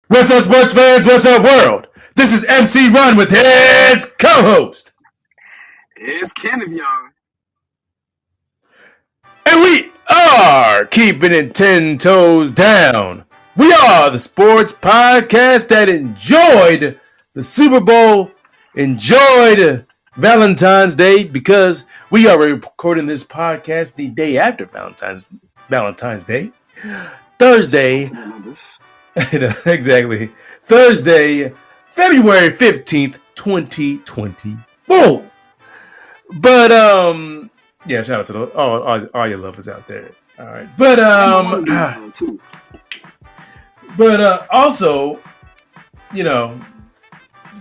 What's up, sports fans? What's up, world? This is MC Run with his co-host, It's Kenneth, y'all. and we are keeping it 10 toes down. We are the sports podcast that enjoyed the Super Bowl, enjoyed Valentine's Day, because we are recording this podcast the day after Valentine's Day, Thursday. Exactly. Thursday, February 15th, 2024. But yeah, shout out to all your lovers out there. All right. But also, you know,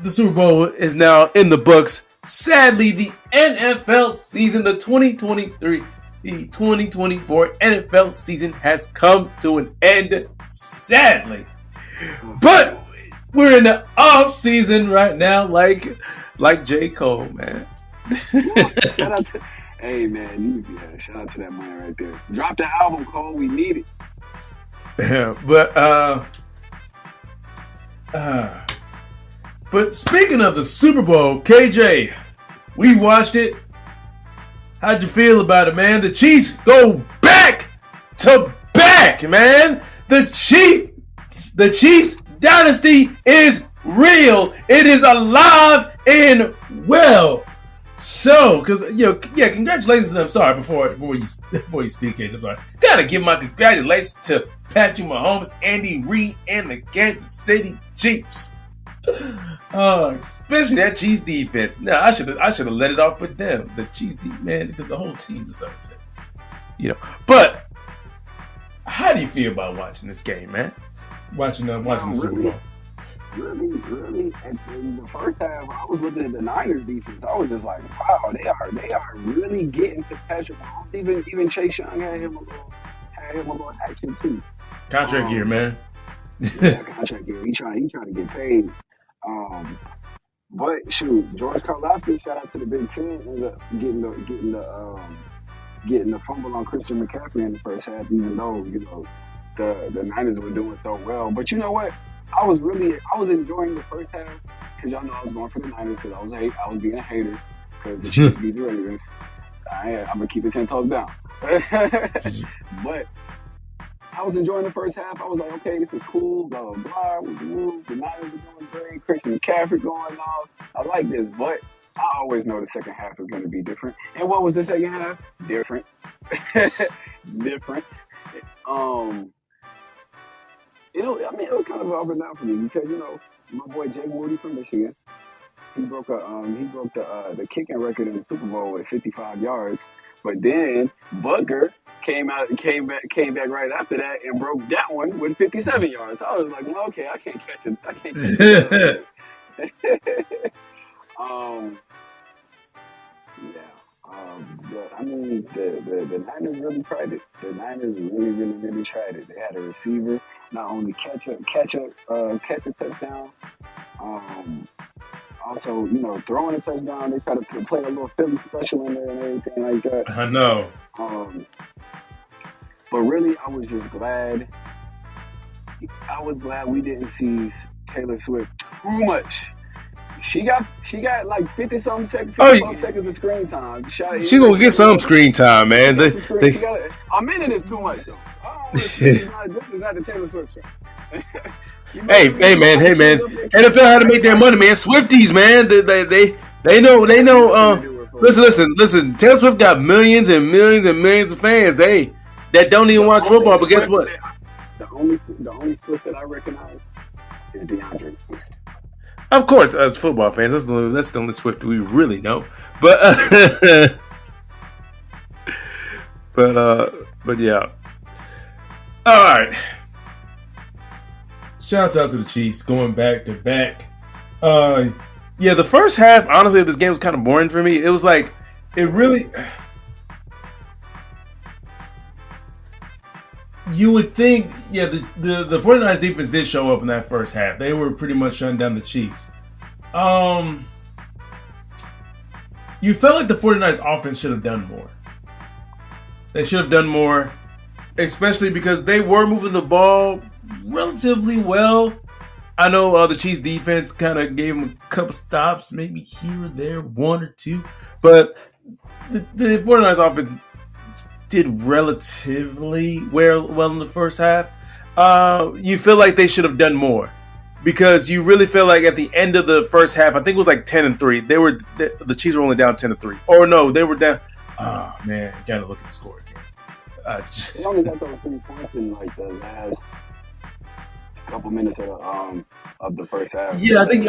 the Super Bowl is now in the books. Sadly, the NFL season, the 2023 the 2024 NFL season has come to an end, sadly. But we're in the off season right now, like J. Cole, man. Shout out to, hey man, shout out to that man right there. Drop the album, Cole. We need it. Yeah, but speaking of the Super Bowl, KJ, we watched it. How'd you feel about it, man? The Chiefs go back to back, man. The Chiefs dynasty is real. It is alive and well. So, congratulations to them. Sorry, before you speak, KJ, I'm sorry. Gotta give my congratulations to Patrick Mahomes, Andy Reid, and the Kansas City Chiefs. Especially that Chiefs defense. Now I should have let it off with them. The Chiefs man, because the whole team deserves it. But how do you feel about watching this game, man? Watching the Super Bowl. Really. And in the first half, I was looking at the Niners defense. I was just like, wow, they are really getting to Patrick Mahomes. Even Chase Young had him a little action too. Contract year, man. Yeah, contract year. He trying to get paid. But shoot, George Karlaftis, shout out to the Big Ten, ended up getting the fumble on Christian McCaffrey in the first half, even though the Niners were doing so well. But you know what? I was enjoying the first half because y'all know I was going for the Niners because I was being a hater because the Chiefs beat the Ravens. I'm gonna keep it 10 toes down. But I was enjoying the first half. I was like, okay, this is cool, blah, blah, blah. The Niners are doing great. Christian McCaffrey going off. I like this, but I always know the second half is going to be different. And what was the second half? Different. Different. It was kind of up and down for me because, my boy Jay Woody from Michigan, he broke the kicking record in the Super Bowl with 55 yards. But then Butker came back right after that and broke that one with 57 yards. So I was like, well, okay, I can't catch it. The Niners really tried it. The Niners really tried it. They had a receiver not only catch a touchdown, also, throwing a touchdown. They try to play a little Philly special in there and everything like that. I know. But really, I was just glad. I was glad we didn't see Taylor Swift too much. She got like 50 something seconds of screen time. She gonna get some screen time, man. A minute is too much though. This is not the Taylor Swift show. Hey man. NFL had to make their money, man. Swifties, man. They know. Listen. Taylor Swift got millions and millions and millions of fans. That don't even watch football. But guess what? The only Swift that I recognize is DeAndre Swift. Of course, as football fans, that's the only Swift we really know. But yeah. All right. Shouts out to the Chiefs going back to back. Yeah, the first half, honestly, this game was kind of boring for me. It was like, it really. You would think, yeah, the 49ers defense did show up in that first half. They were pretty much shutting down the Chiefs. You felt like the 49ers offense should have done more. They should have done more, especially because they were moving the ball relatively well. I know the Chiefs defense kind of gave them a couple stops, maybe here or there, one or two, but the 49ers offense did relatively well in the first half. You feel like they should have done more because you really feel like at the end of the first half, I think it was like 10-3. The Chiefs were only down 10-3, or no, they were down. Oh man, you gotta look at the score again. They only got those 3 points in like the last couple minutes of the first half. Yeah, I think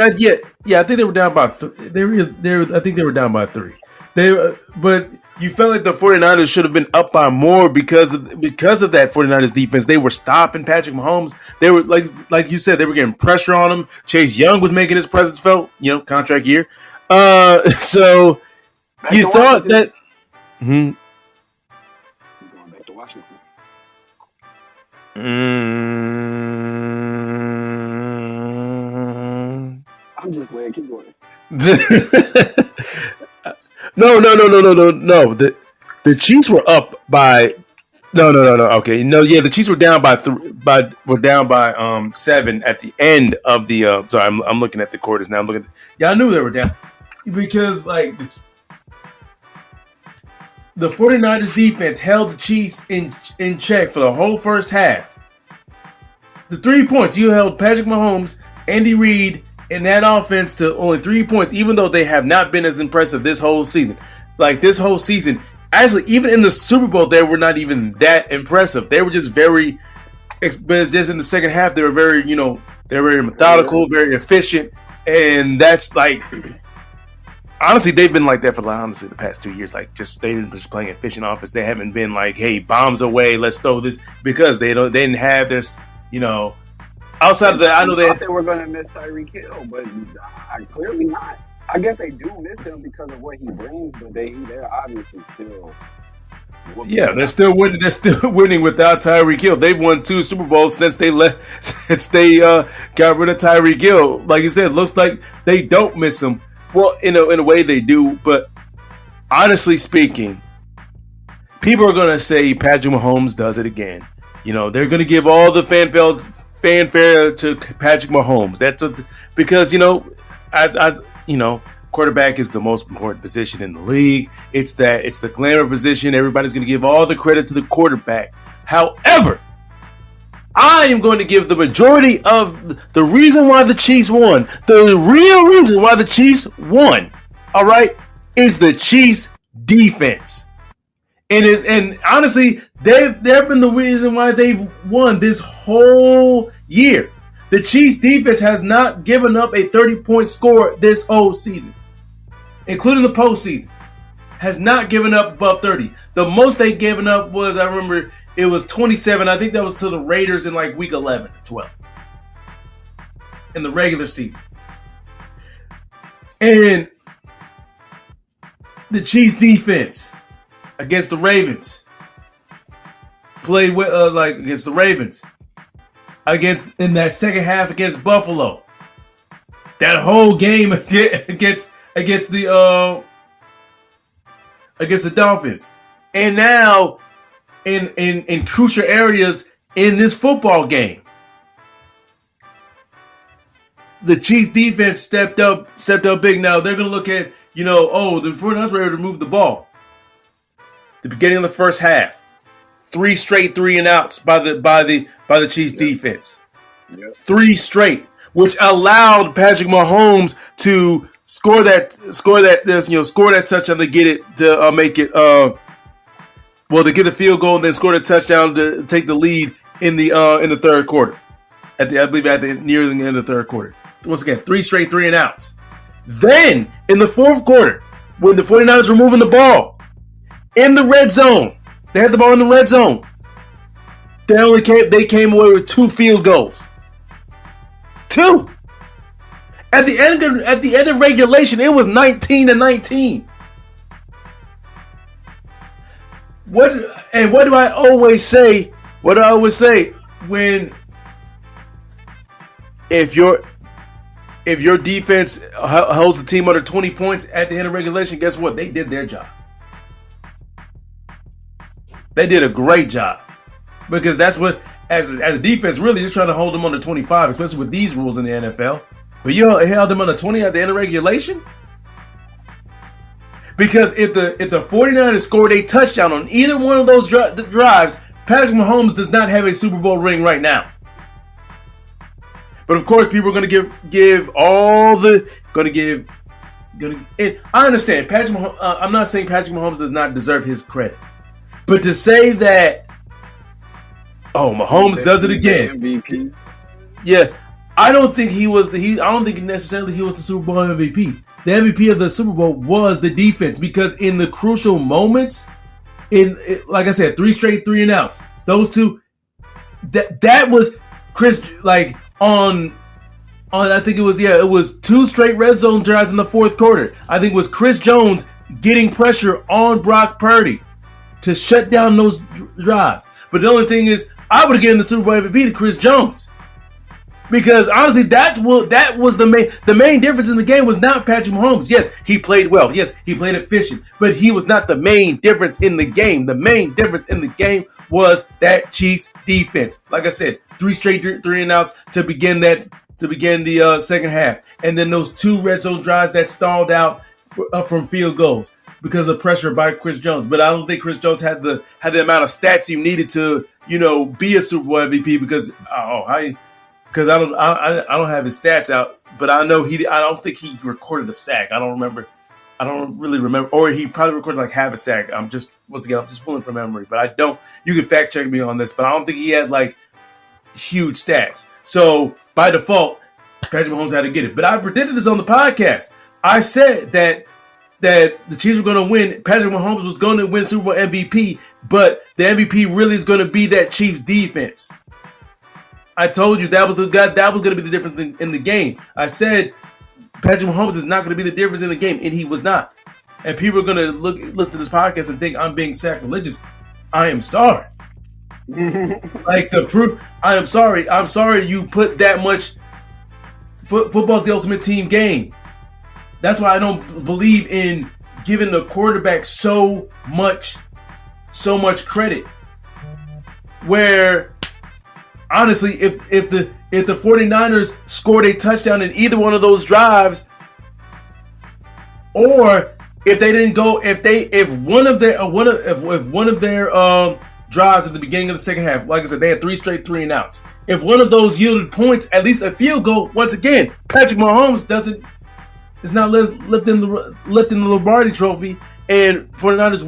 they were down by I think they were down by 3. But you felt like the 49ers should have been up by more because of that 49ers defense. They were stopping Patrick Mahomes. They were like you said, they were getting pressure on him. Chase Young was making his presence felt, contract year. So you thought that going back to Washington. I'm just playing. Keep going. No. The Chiefs were up by no. Okay, no, yeah, the Chiefs were down by 7 at the end of the. Sorry, I'm looking at the quarters now. I knew they were down because like the 49ers defense held the Chiefs in check for the whole first half. The 3 points you held Patrick Mahomes, Andy Reid, and that offense to only 3 points, even though they have not been as impressive this whole season. Like this whole season, actually, even in the Super Bowl, they were not even that impressive. They were just but just in the second half, they were very, they're very methodical, very efficient, and that's like, honestly, they've been like that for the past 2 years. Like, they've been just playing efficient offense. They haven't been like, hey, bombs away, let's throw this, because they didn't have this, outside of that. I know they were going to miss Tyreek Hill, but clearly not. I guess they do miss him because of what he brings, but they're obviously still. Yeah, they're still winning. They're still winning without Tyreek Hill. They've won 2 Super Bowls since they got rid of Tyreek Hill. Like you said, it looks like they don't miss him. Well, in a way they do, but honestly speaking, people are gonna say Patrick Mahomes does it again. They're gonna give all the fanfare to Patrick Mahomes. That's because as quarterback is the most important position in the league. It's the glamour position. Everybody's going to give all the credit to the quarterback. However, I am going to give the majority of the reason why the Chiefs won, the real reason why the Chiefs won, all right, is the Chiefs defense. And honestly, they've been the reason why they've won this whole year. The Chiefs defense has not given up a 30-point score this whole season, including the postseason. Has not given up above 30. The most they've given up was, I remember, it was 27. I think that was to the Raiders in like week 11 or 12 in the regular season. And the Chiefs defense against the Ravens played against the Ravens. In that second half against Buffalo, that whole game against the Dolphins, and now in crucial areas in this football game, the Chiefs defense stepped up big. Now they're gonna look at the 49ers were able to move the ball. The beginning of the first half, 3 straight 3-and-outs by the Chiefs defense. Yep. 3 straight, which allowed Patrick Mahomes to score that touchdown to get it to make it to get the field goal and then score the touchdown to take the lead in the third quarter. I believe near the end of the third quarter. Once again, 3 straight 3-and-outs. Then in the fourth quarter, when the 49ers were moving the ball in the red zone, they had the ball in the red zone. They came away with 2 field goals. 2. At the end of regulation, it was 19-19. What do I always say? What do I always say when if your defense holds the team under 20 points at the end of regulation, guess what? They did their job. They did a great job. Because that's what as a defense, really, you're trying to hold them under 25, especially with these rules in the NFL. But you held them under 20 at the end of regulation? Because if the 49ers scored a touchdown on either one of those drives, Patrick Mahomes does not have a Super Bowl ring right now. But of course, people are going to give all the and I understand Patrick Mahomes, I'm not saying Patrick Mahomes does not deserve his credit, but to say that Mahomes does it again. MVP. Yeah, I don't think he was I don't think necessarily he was the Super Bowl MVP. The MVP of the Super Bowl was the defense, because in the crucial moments, like I said, 3 straight 3-and-outs. Those two, that was Chris, like on I think it was 2 straight red zone drives in the fourth quarter. I think it was Chris Jones getting pressure on Brock Purdy to shut down those drives. But the only thing is, I would have given the Super Bowl MVP to Chris Jones. Because honestly, that was the main difference in the game was not Patrick Mahomes. Yes, he played well. Yes, he played efficient. But he was not the main difference in the game. The main difference in the game was that Chiefs defense. Like I said, 3 straight 3-and-outs to begin the second half. And then those 2 red zone drives that stalled out from field goals because of pressure by Chris Jones. But I don't think Chris Jones had the amount of stats you needed to, be a Super Bowl MVP because I don't have his stats out, but I know I don't think he recorded a sack. I don't really remember, or he probably recorded like half a sack. I'm just pulling from memory, but I don't. You can fact check me on this, but I don't think he had like huge stats. So by default, Patrick Mahomes had to get it. But I predicted this on the podcast. I said that the Chiefs were going to win. Patrick Mahomes was going to win Super Bowl MVP, but the MVP really is going to be that Chiefs defense. I told you that was going to be the difference in the game. I said Patrick Mahomes is not going to be the difference in the game, and he was not. And people are going to listen to this podcast and think I'm being sacrilegious. I am sorry. Like the proof, I am sorry. I'm sorry you put that much. Football's the ultimate team game. That's why I don't believe in giving the quarterback so much credit. Where honestly, if the 49ers scored a touchdown in either one of those drives, or if they didn't go, if one of their drives at the beginning of the second half, like I said, they had 3 straight 3-and-outs. If one of those yielded points, at least a field goal, once again, Patrick Mahomes is not lifting the Lombardi Trophy, and 49ers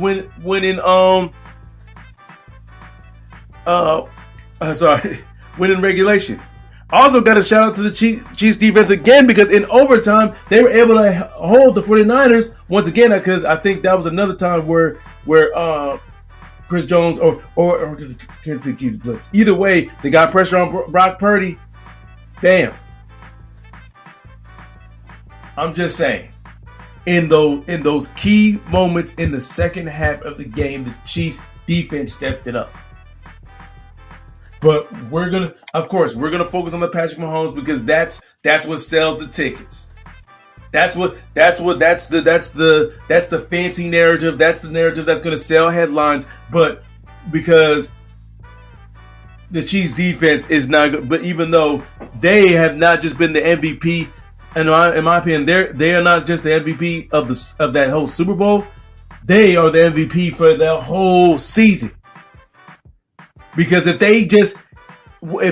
winning regulation. Also got a shout out to the Chiefs defense again, because in overtime they were able to hold the 49ers once again, because I think that was another time where Chris Jones or Kansas City Chiefs blitz. Either way, they got pressure on Brock Purdy. Bam. I'm just saying, in those key moments in the second half of the game, the Chiefs defense stepped it up. But we're gonna focus on the Patrick Mahomes, because that's what sells the tickets. That's the fancy narrative. That's the narrative that's gonna sell headlines. But because the Chiefs defense is not good, but even though they have not just been the MVP, and in my opinion, they are not just the MVP of that whole Super Bowl. They are the MVP for the whole season. Because if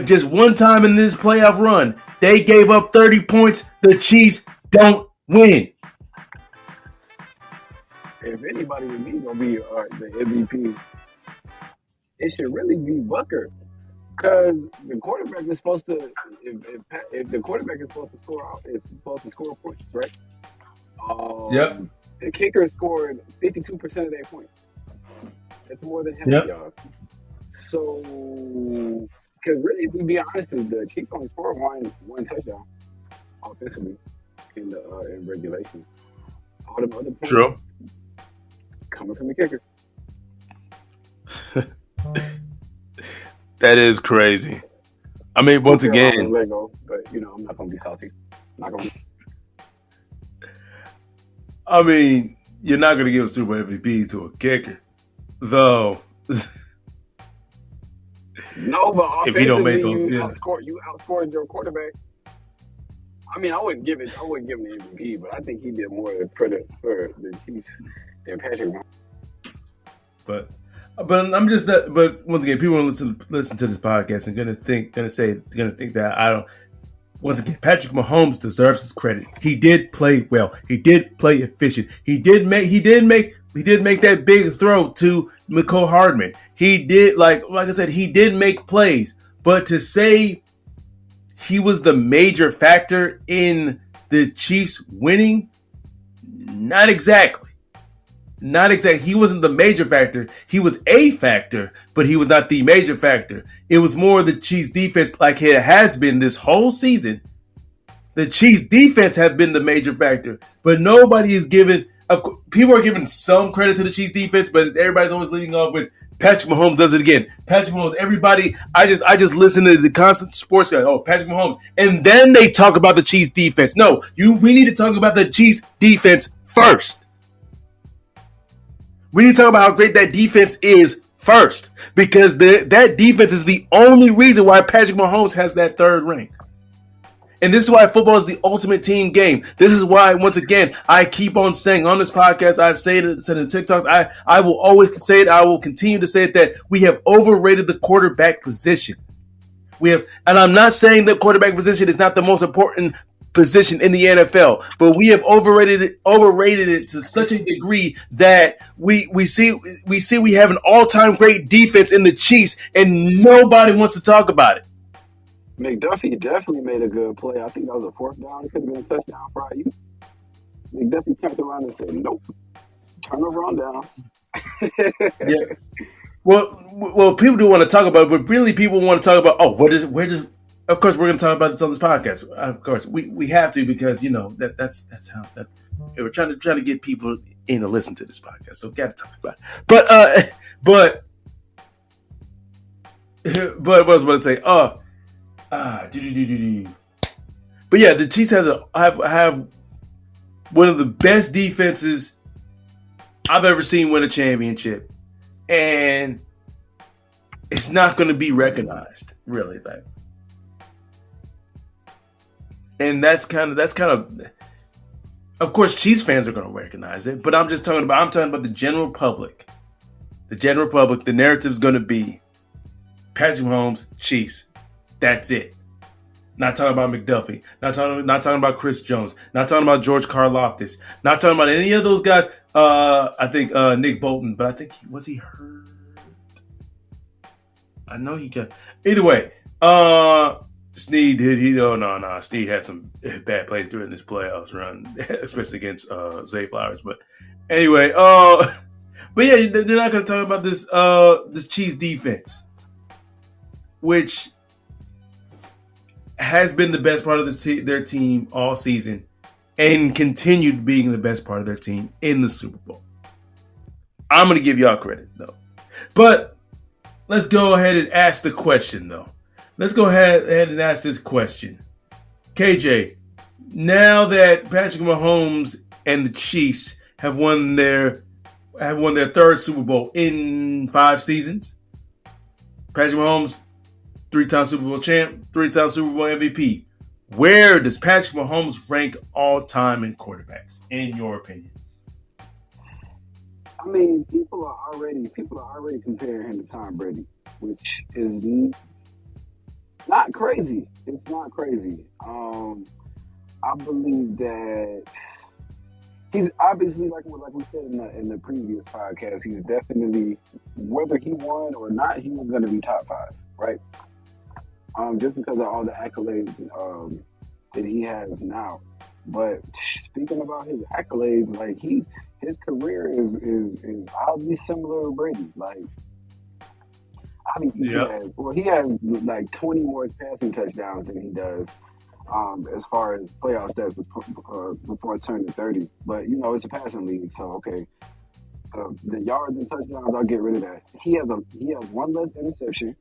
just one time in this playoff run they gave up 30 points, the Chiefs don't win. If anybody with me gonna be the MVP, it should really be Booker, because the quarterback is supposed to. If the quarterback is supposed to score points, right? Yep. The kicker scored 52% of their points. That's more than half y'all. So, because really, if we be honest, the Chiefs only scored one touchdown offensively in regulation. All them other points coming from the kicker. That is crazy. I mean, once again, Lego, but I'm not gonna be salty. I mean, you're not gonna give a Super Bowl MVP to a kicker, though. No, but if he don't make offensively, those. you Yeah, outscored your quarterback. I mean, I wouldn't give him the MVP, but I think he did more credit for the Chiefs than Patrick Mahomes. but I'm just not. But once again, people want to listen to this podcast and gonna think that I don't. Once again, Patrick Mahomes deserves his credit. He did play well. He did play efficient. He did make that big throw to McCole Hardman. He did like I said, he did make plays. But to say he was the major factor in the Chiefs winning, not exactly. Not exactly. He wasn't the major factor. He was a factor, but he was not the major factor. It was more the Chiefs defense, like it has been this whole season. The Chiefs defense have been the major factor, but nobody is given. Of course, people are giving some credit to the Chiefs defense, but everybody's always leading off with Patrick Mahomes does it again. Patrick Mahomes. Everybody, I just listen to the constant sports guy. Oh, Patrick Mahomes, and then they talk about the Chiefs defense. No, we need to talk about the Chiefs defense first. We need to talk about how great that defense is first, because that defense is the only reason why Patrick Mahomes has that third ring. And this is why football is the ultimate team game. This is why, once again, I keep on saying on this podcast, I've said it in TikToks, I will always say it, I will continue to say it, that we have overrated the quarterback position. And I'm not saying the quarterback position is not the most important position in the NFL, but we have overrated it to such a degree that we see we have an all-time great defense in the Chiefs, and nobody wants to talk about it. McDuffie definitely made a good play. I think that was a fourth down. It could have been a touchdown for you. McDuffie turned around and said, "Nope, turnover on downs." Yeah. Well, people do want to talk about it, but really people want to talk about, where does of course we're going to talk about this on this podcast. Of course, we have to, because that's how we're trying to get people in to listen to this podcast. So got to talk about it. But what was I going to say? But yeah, the Chiefs have one of the best defenses I've ever seen win a championship, and it's not going to be recognized, really. And that's kind of course, Chiefs fans are going to recognize it, but I'm talking about the general public. The general public, the narrative is going to be Patrick Mahomes, Chiefs. That's it. Not talking about McDuffie. Not talking about Chris Jones. Not talking about George Karlaftis. Not talking about any of those guys. I think Nick Bolton, but I think was he hurt? I know he got. Either way, Snead did. Snead had some bad plays during this playoffs run, especially against Zay Flowers. But anyway, but yeah, they're not going to talk about this Chiefs defense, which has been the best part of their team all season, and continued being the best part of their team in the Super Bowl. I'm going to give y'all credit, though. But let's go ahead and ask the question, though. Let's go ahead and ask this question. KJ, now that Patrick Mahomes and the Chiefs have won their third Super Bowl in 5 seasons, Patrick Mahomes, 3-time Super Bowl champ, 3-time Super Bowl MVP. Where does Patrick Mahomes rank all time in quarterbacks, in your opinion? I mean, people are already comparing him to Tom Brady, which is not crazy. It's not crazy. I believe that he's obviously, like we said in the previous podcast, he's definitely, whether he won or not, he was going to be top 5, right? Just because of all the accolades that he has now. But speaking about his accolades, like his career is oddly similar to Brady. Like, obviously, he has like 20 more passing touchdowns than he does as far as playoff stats before turning 30. But it's a passing league, so okay. The yards and touchdowns, I'll get rid of that. He has one less interception.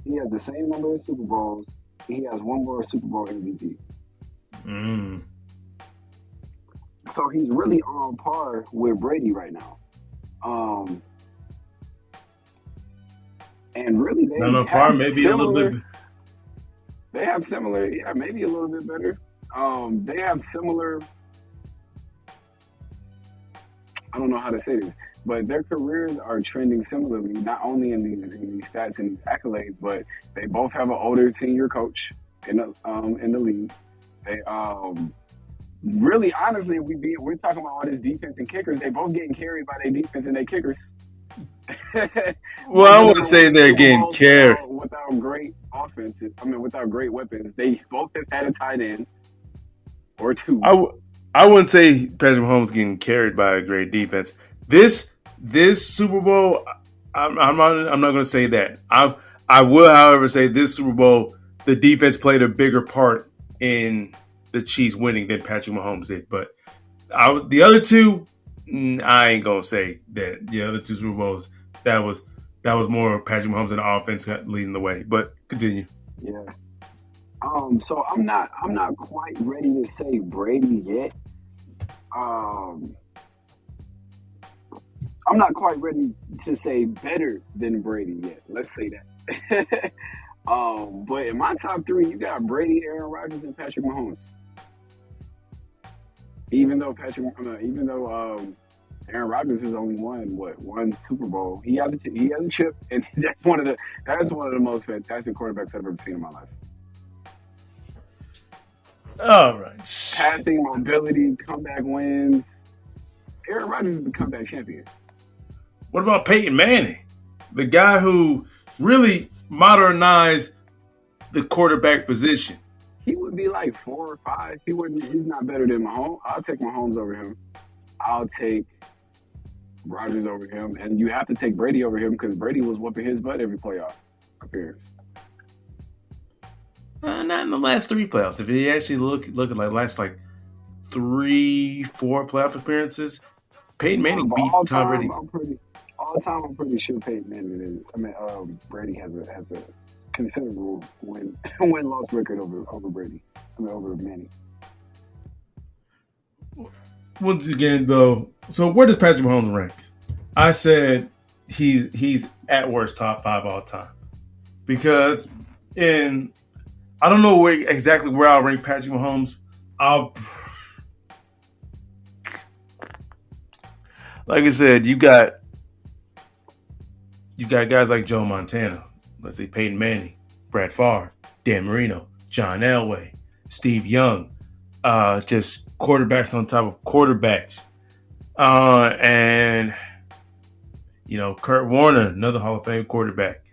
He has the same number of Super Bowls. He has one more Super Bowl MVP. So he's really on par with Brady right now. and really Not they on par, have maybe a little similar. bit. They have similar, yeah, maybe a little bit better. They have similar. I don't know how to say this, but their careers are trending similarly, not only in these stats and these accolades, but they both have an older senior coach in the league. They really honestly, we're talking about all this defense and kickers. They both getting carried by their defense and their kickers. Well, Both I of them wouldn't have won say they're Super getting Bowls carried. without great offenses. I mean, without great weapons. They both have had a tight end or two. I wouldn't say Patrick Mahomes getting carried by a great defense. This Super Bowl, I'm not going to say that. I will, however, say this Super Bowl, the defense played a bigger part in the Chiefs winning than Patrick Mahomes did. But the other two. I ain't gonna say that. The other two Super Bowls, that was more Patrick Mahomes and the offense leading the way. But continue. Yeah. So I'm not quite ready to say Brady yet. Um, I'm not quite ready to say better than Brady yet. Let's say that. But in my top three, you got Brady, Aaron Rodgers, and Patrick Mahomes. Even though Aaron Rodgers has only won one Super Bowl, he has a chip, and that's one of the most fantastic quarterbacks I've ever seen in my life. All right. Passing, mobility, comeback wins. Aaron Rodgers is the comeback champion. What about Peyton Manning, the guy who really modernized the quarterback position? He would be like 4 or 5. He's not better than Mahomes. I'll take Mahomes over him. I'll take Rodgers over him, and you have to take Brady over him because Brady was whooping his butt every playoff appearance. Not in the last 3 playoffs. If you actually look at like last 3-4 playoff appearances, Peyton Manning beat Tom Brady. I'm pretty sure Peyton Manning is. I mean, Brady has a considerable win loss record over Brady. I mean, over Manning. Once again, though, so where does Patrick Mahomes rank? I said he's at worst top 5 all time because I don't know exactly where I'll rank Patrick Mahomes. Like I said, you got guys like Joe Montana, let's say Peyton Manning, Brad Favre, Dan Marino, John Elway, Steve Young, just quarterbacks on top of quarterbacks, and Kurt Warner, another Hall of Fame quarterback.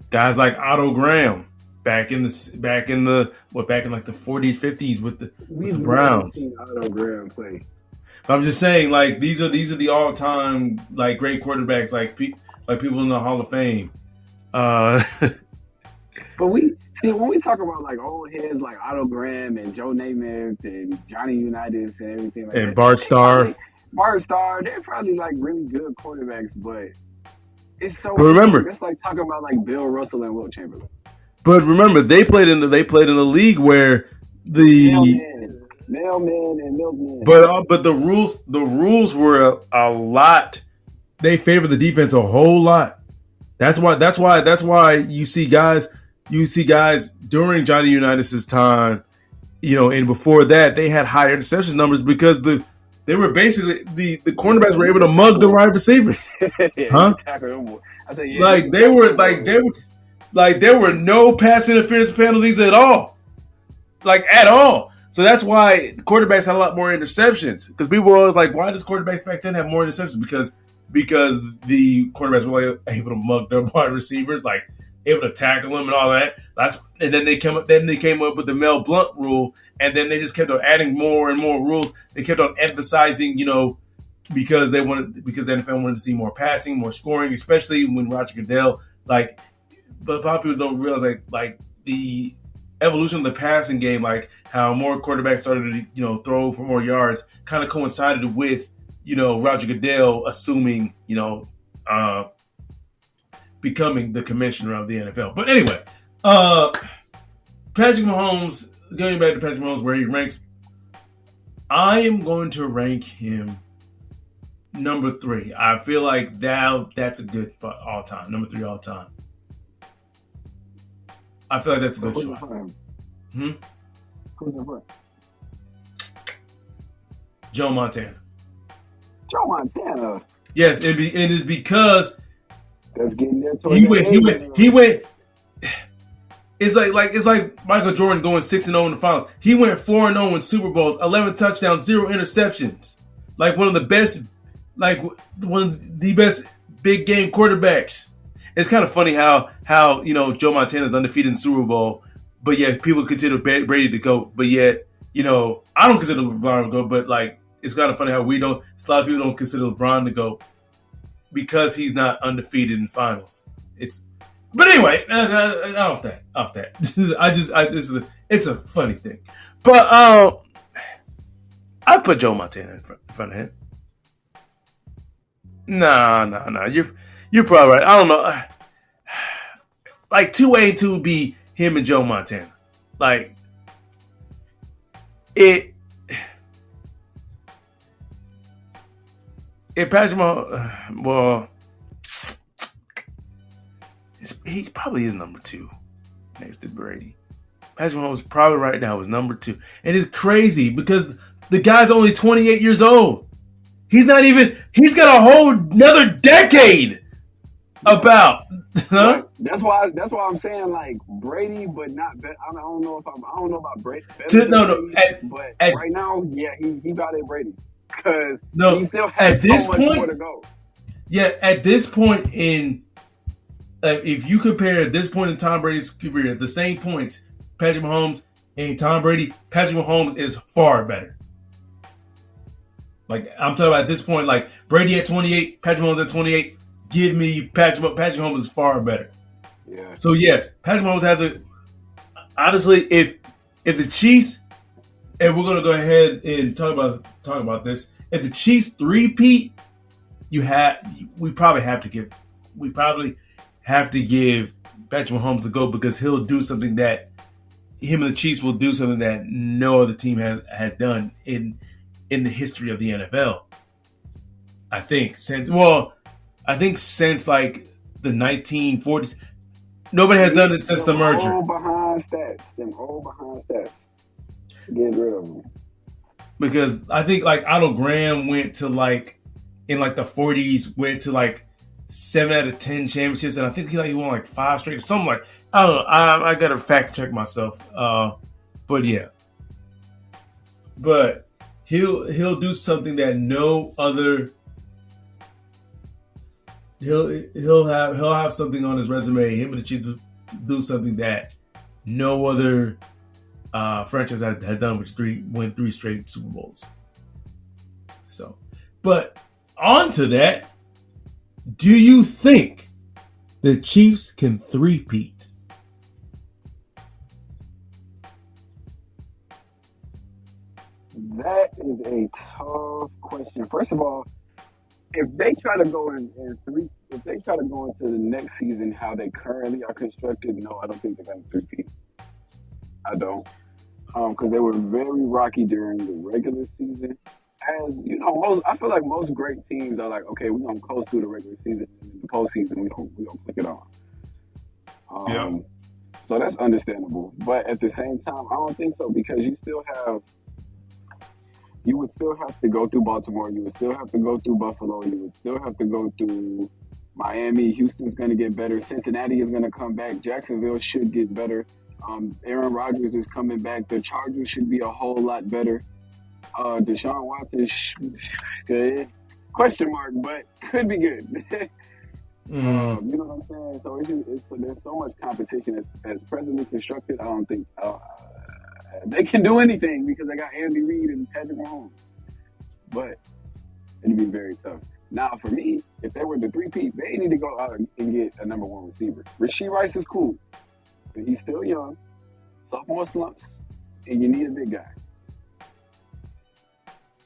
Guys like Otto Graham back in like the 40s, 50s with the Browns. We've never seen Otto Graham play. But I'm just saying, like these are the all time like great quarterbacks, like people in the Hall of Fame. But when we talk about like old heads like Otto Graham and Joe Namath and Johnny Unitas and everything like and that, Bart Starr, they're probably like really good quarterbacks, but it's like talking about like Bill Russell and Wilt Chamberlain. But remember, they played in the league where Mailman and milkman. But the rules were a lot. They favor the defense a whole lot. That's why you see guys during Johnny Unitas' time, and before that they had higher interceptions numbers because they were basically the cornerbacks were able to mug the wide receivers. Huh? I said, there were no pass interference penalties at all. Like at all. So that's why quarterbacks had a lot more interceptions. Because people were always like, why does quarterbacks back then have more interceptions? Because the quarterbacks were able to mug their wide receivers, like able to tackle them and all that. And then they came up with the Mel Blount rule, and then they just kept on adding more and more rules. They kept on emphasizing, because the NFL wanted to see more passing, more scoring, especially when Roger Goodell, but a lot of people don't realize like the evolution of the passing game, like how more quarterbacks started to throw for more yards, kind of coincided with Roger Goodell assuming becoming the commissioner of the NFL. But anyway, Patrick Mahomes, going back to Patrick Mahomes, where he ranks, I am going to rank him number 3. I feel like that's a good all time. Number 3 all time. I feel like that's a So good who's in shot. front of him? Hmm? Who's in front? Joe Montana. Joe Montana. Yes, it is because That's getting there toward he the went. end. He went. It's like Michael Jordan going 6-0 in the finals. He went 4-0 in Super Bowls, 11 touchdowns, 0 interceptions. Like one of the best big game quarterbacks. It's kind of funny how Joe Montana is undefeated in the Super Bowl, but yet people consider Brady the GOAT. But yet I don't consider LeBron the GOAT. But like it's kind of funny how a lot of people don't consider LeBron the GOAT because he's not undefeated in finals. But anyway, off that. It's a funny thing. But I put Joe Montana in front of him. Nah. You're probably right. I don't know. Like 2A and 2 would be him and Joe Montana. Like it. If Patrick Mahomes, well, he probably is number 2 next to Brady. Patrick Mahomes probably right now is number 2. And it's crazy because the guy's only 28 years old. He's got a whole another decade about. Huh? That's why I'm saying like Brady, but not. I don't know about Brady. But right now, yeah, he about at Brady because he still has so much more to go. Yeah, at this point if you compare this point in Tom Brady's career, the same points, Patrick Mahomes and Tom Brady, Patrick Mahomes is far better. Like I'm talking about at this point, like Brady at 28, Patrick Mahomes at 28. Give me Patrick Mahomes is far better. Yeah. So yes, Patrick Mahomes has a. Honestly, if the Chiefs, and we're gonna go ahead and talk about this, if the Chiefs three-peat, we probably have to give Patrick Mahomes the GOAT because he'll do something that him and the Chiefs will do something that no other team has done in the history of the NFL. I think since like the 1940s, nobody has done it since the merger. Them old behind stats. Get rid of them. Because I think like Otto Graham went to like in like the 40s, went to like 7 out of 10 championships, and I think he won like 5 straight, something like. I don't know. I gotta fact check myself. But yeah. But he'll do something that no other. He'll have something on his resume. Him and the Chiefs do something that no other franchise has done, which win 3 straight Super Bowls. So, but on to that, do you think the Chiefs can three-peat? That is a tough question. First of all, if they try to go if they try to go into the next season how they currently are constructed, no, I don't think they're going to three-peat. I don't, because they were very rocky during the regular season. As you know, I feel like most great teams are like, okay, we're gonna coast through the regular season, and in the postseason we don't click it on. So that's understandable, but at the same time, I don't think so because you would still have to go through Baltimore. You would still have to go through Buffalo. You would still have to go through Miami. Houston's going to get better. Cincinnati is going to come back. Jacksonville should get better. Aaron Rodgers is coming back. The Chargers should be a whole lot better. Deshaun Watson, good. Question mark, but could be good. You know what I'm saying? So there's so much competition as presently constructed. I don't think they can do anything because they got Andy Reid and Patrick Mahomes. But it'd be very tough. Now, for me, if they were the three-peat, they need to go out and get a number 1 receiver. Rashee Rice is cool, but he's still young. Sophomore slumps, and you need a big guy.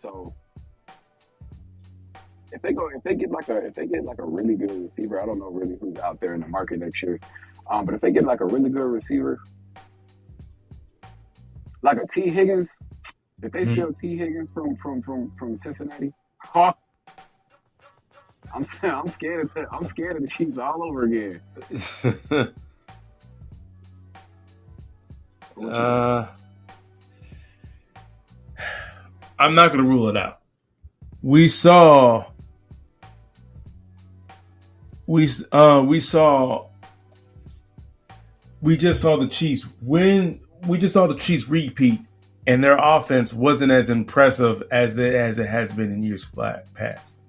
So if they get like a really good receiver, I don't know really who's out there in the market next year. But if they get like a really good receiver, like a T. Higgins, if they steal T. Higgins from Cincinnati, I'm scared of the Chiefs all over again. What you got? I'm not going to rule it out. We saw we saw we just saw the Chiefs win. We just saw the Chiefs repeat, and their offense wasn't as impressive as it has been in years past.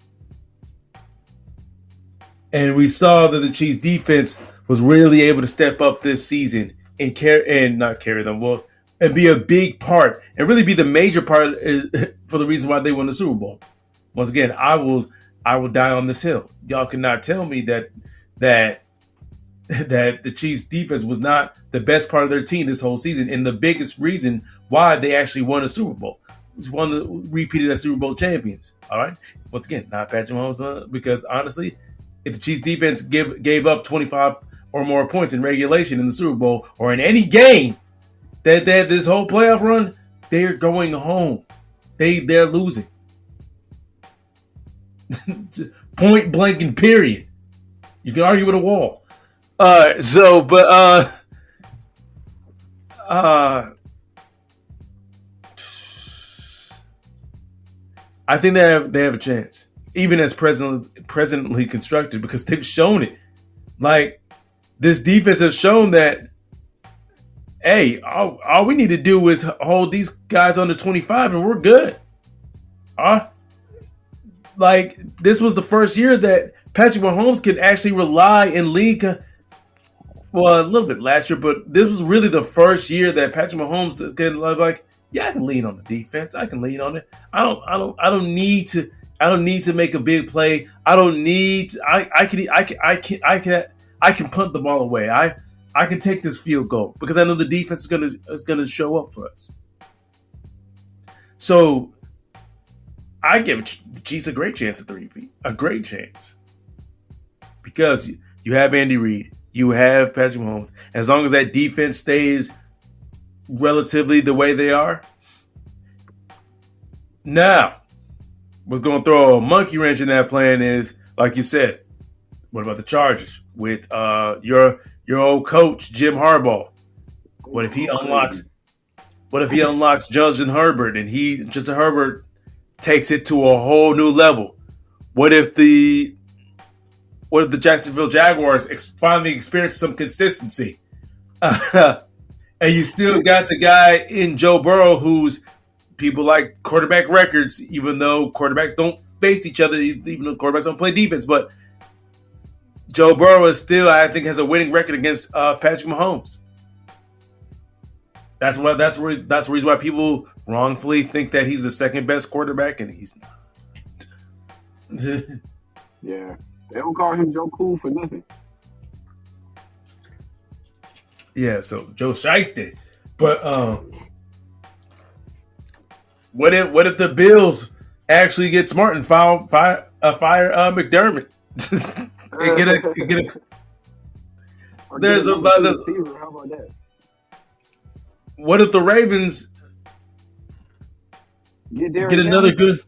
And we saw that the Chiefs defense was really able to step up this season and not carry them well and be a big part and really be the major part for the reason why they won the Super Bowl. Once again, I will die on this hill. Y'all cannot tell me that that the Chiefs defense was not the best part of their team this whole season, and the biggest reason why they actually won a Super Bowl. Was one of the repeated as Super Bowl champions. All right. Once again, not Patrick Mahomes, because honestly, if the Chiefs defense gave up 25 or more points in regulation in the Super Bowl or in any game that they had this whole playoff run, they're going home. They're losing. Point blank and period. You can argue with a wall. I think they have a chance, even as presently constructed, because they've shown it. Like, this defense has shown that, hey, all we need to do is hold these guys under 25 and we're good. Like, this was the first year that Patrick Mahomes can actually rely in league. Well, a little bit last year, but this was really the first year that Patrick Mahomes can, like, yeah, I can lean on the defense. I can lean on it. I don't need to make a big play. I don't need to, I can punt the ball away. I can take this field goal because I know the defense is gonna show up for us. So I give the Chiefs a great chance at the repeat. A great chance. Because you have Andy Reid, you have Patrick Mahomes. As long as that defense stays relatively the way they are. Now, what's going to throw a monkey wrench in that plan is, like you said, what about the Chargers with your old coach Jim Harbaugh? What if he unlocks Justin Herbert and Justin Herbert takes it to a whole new level? What if the Jacksonville Jaguars finally experience some consistency? And you still got the guy in Joe Burrow who's people like quarterback records, even though quarterbacks don't face each other, even though quarterbacks don't play defense. But Joe Burrow is still, I think, has a winning record against Patrick Mahomes. That's the reason why people wrongfully think that he's the second best quarterback, and he's not. Yeah, they don't call him Joe Cool for nothing. Yeah, so Joe Shiesty. But what if the Bills actually get smart and fire McDermott? There's a lot of. How about that? What if the Ravens get another good?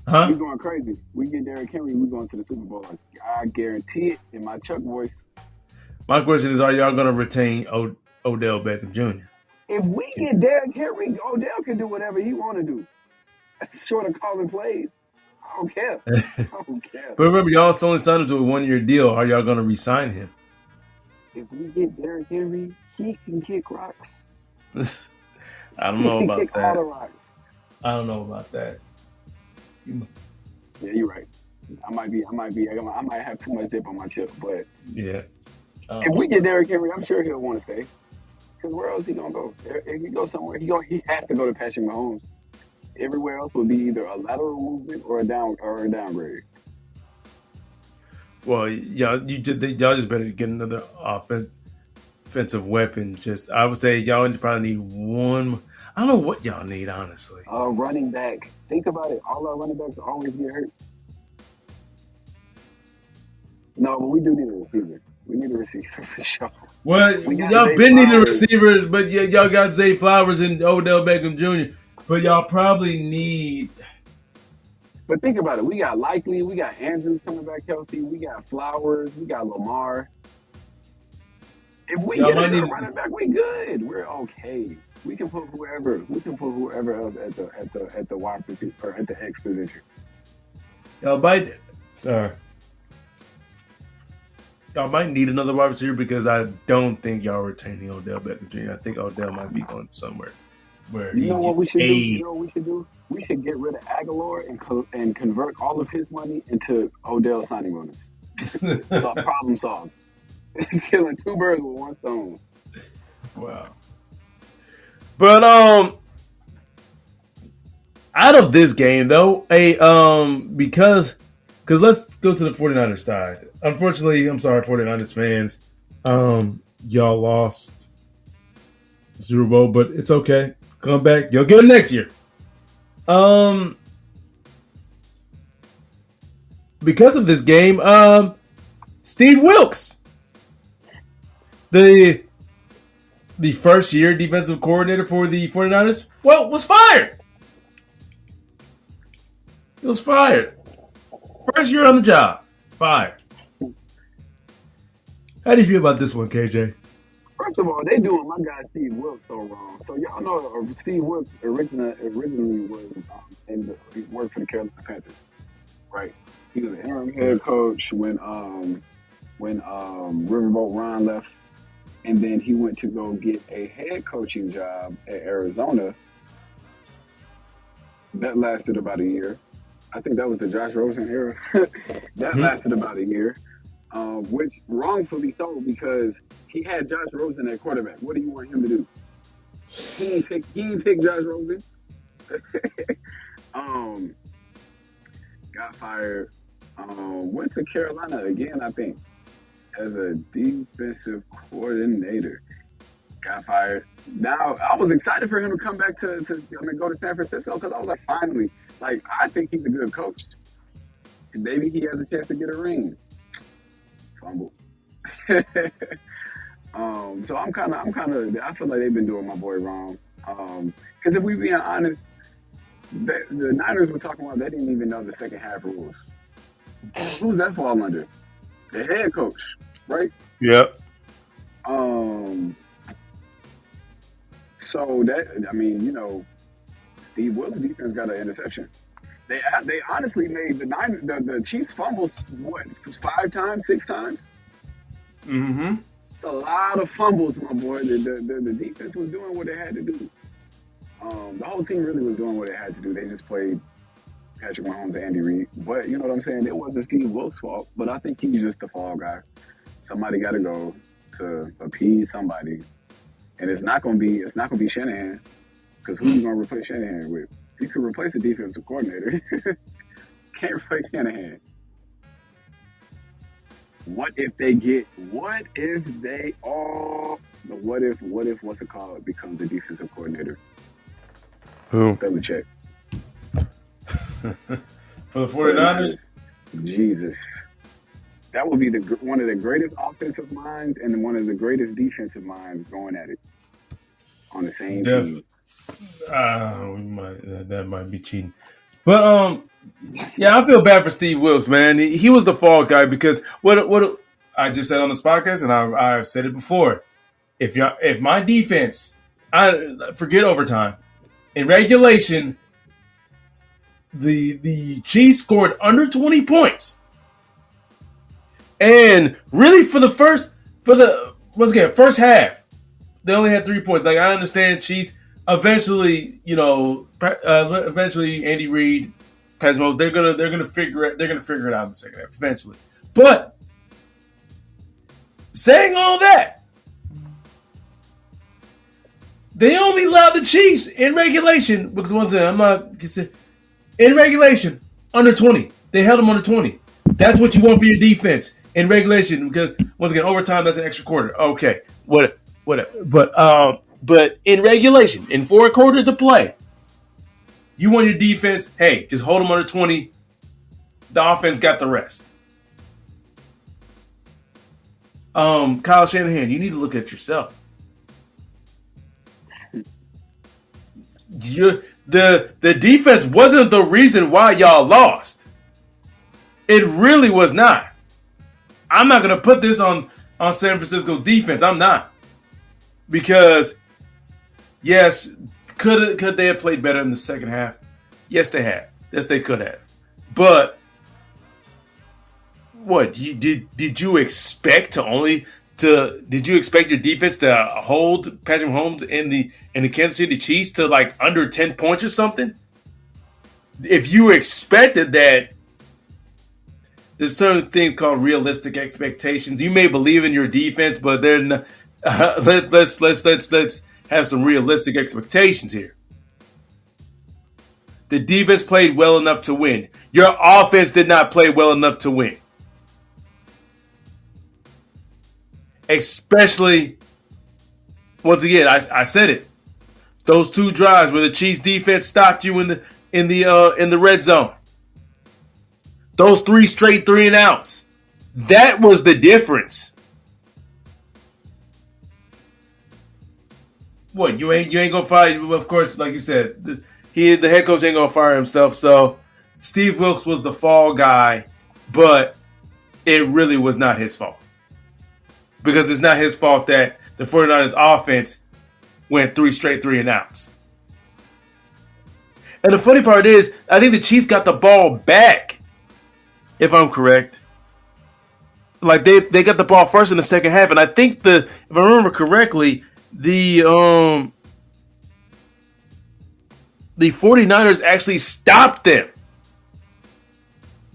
Huh? We going crazy. We get Derrick Henry, we going to the Super Bowl. I guarantee it in my Chuck voice. My question is, are y'all going to retain Odell Beckham Jr.? If we get Derrick Henry, Odell can do whatever he want to do. Short of calling plays. I don't care. But remember, y'all only signed him to a 1-year deal. Are y'all going to re-sign him? If we get Derrick Henry, he can kick rocks. I don't know about kick that. All the rocks. I don't know about that. Yeah, you're right. I might have too much dip on my chip, but yeah. If we get Derrick Henry, I'm sure he'll want to stay. Because where else is he gonna go? If he goes somewhere, he has to go to Patrick Mahomes. Everywhere else will be either a lateral movement or a downgrade. Well, y'all just better get another offensive weapon. I would say y'all probably need one. I don't know what y'all need, honestly. Running back. Think about it. All our running backs always get hurt. No, but we do need a receiver. We need a receiver for sure. Well, y'all been needing a receiver, but y'all got Zay Flowers and Odell Beckham Jr. But y'all probably need. But think about it. We got Likely. We got Andrews coming back healthy. We got Flowers. We got Lamar. If we Y'all get a might good need running back, we good. We're okay. We can put whoever. We can put whoever else at the wide position or at the X position. y'all might y'all might need another wide receiver because I don't think y'all retaining Odell Beckham Jr. I think Odell might be going somewhere where You he know what gets we should do? You paid. know what we should do? We should get rid of Aguilar and convert all of his money into Odell signing bonus. So problem solved. Killing two birds with one stone. Wow. But out of this game though, because let's go to the 49ers side. Unfortunately, I'm sorry 49ers fans. Y'all lost Super Bowl, but it's okay. Come back. You'll get it next year. Um because of this game, Steve Wilkes, the first year defensive coordinator for the 49ers, was fired. He was fired. First year on the job. Fired. How do you feel about this one, KJ? First of all, they doing my guy Steve Wilkes so wrong. So y'all know Steve Wilkes originally was he worked for the Carolina Panthers, right? He was an interim head coach when Riverboat Ron left, and then he went to go get a head coaching job at Arizona. That lasted about a year. I think that was the Josh Rosen era. That lasted about a year, which wrongfully so because he had Josh Rosen at quarterback. What do you want him to do? He didn't pick Josh Rosen. Got fired. Went to Carolina again, I think, as a defensive coordinator. Got fired. Now I was excited for him to come back to go to San Francisco because I was like, finally, like I think he's a good coach. And maybe he has a chance to get a ring. Fumble. So I feel like they've been doing my boy wrong. Because if we being honest, the Niners were talking about they didn't even know the second half rules. Who's that fall under? The head coach, right? Yep. So Steve Wilkes' defense got an interception. They honestly made the Chiefs fumbles what 5 times, 6 times. Mm-hmm. It's a lot of fumbles, my boy. The defense was doing what they had to do. The whole team really was doing what they had to do. They just played Patrick Mahomes and Andy Reid. But you know what I'm saying? It wasn't Steve Wilkes' fault. But I think he's just the fall guy. Somebody got to go to appease somebody, and it's not gonna be Shanahan, because who you gonna replace Shanahan with? You could replace a defensive coordinator. Can't replace Shanahan. What if what's it called becomes the defensive coordinator? Who? Belichick. For the 49ers? Jesus. That would be one of the greatest offensive minds and one of the greatest defensive minds going at it on the same team. That might be cheating. But yeah, I feel bad for Steve Wilkes, man. He was the fall guy because what I just said on this podcast, and I've said it before. If my defense, I forget overtime, in regulation, the Chiefs scored under 20 points. And really first half, they only had 3 points. Like I understand Chiefs eventually Andy Reid, Patrick Mahomes, they're gonna figure it out in the second half eventually. But saying all that, they only allowed the Chiefs in regulation because once again, in regulation under 20. They held them under 20. That's what you want for your defense in regulation because once again, overtime that's an extra quarter. Okay, whatever. But in regulation, in 4 quarters to play, you want your defense. Hey, just hold them under 20. The offense got the rest. Kyle Shanahan, you need to look at yourself. The defense wasn't the reason why y'all lost. It really was not. I'm not gonna put this on San Francisco's defense. I'm not, because yes, could they have played better in the second half? Yes, they have. Yes, they could have. But what did you expect to only to did you expect your defense to hold Patrick Mahomes in the Kansas City Chiefs to like under 10 points or something? If you expected that, there's certain things called realistic expectations. You may believe in your defense, but then let's have some realistic expectations here. The defense played well enough to win. Your offense did not play well enough to win. Especially, once again, I said it. Those two drives where the Chiefs defense stopped you in the red zone. Those 3 straight 3-and-outs. That was the difference. What, you ain't gonna fire? Of course, like you said, the head coach ain't gonna fire himself. So Steve Wilkes was the fall guy, but it really was not his fault, because it's not his fault that the 49ers offense went 3 straight 3-and-outs. And the funny part is, I think the Chiefs got the ball back, if I'm correct. Like they got the ball first in the second half, and I think if I remember correctly, the 49ers actually stopped them,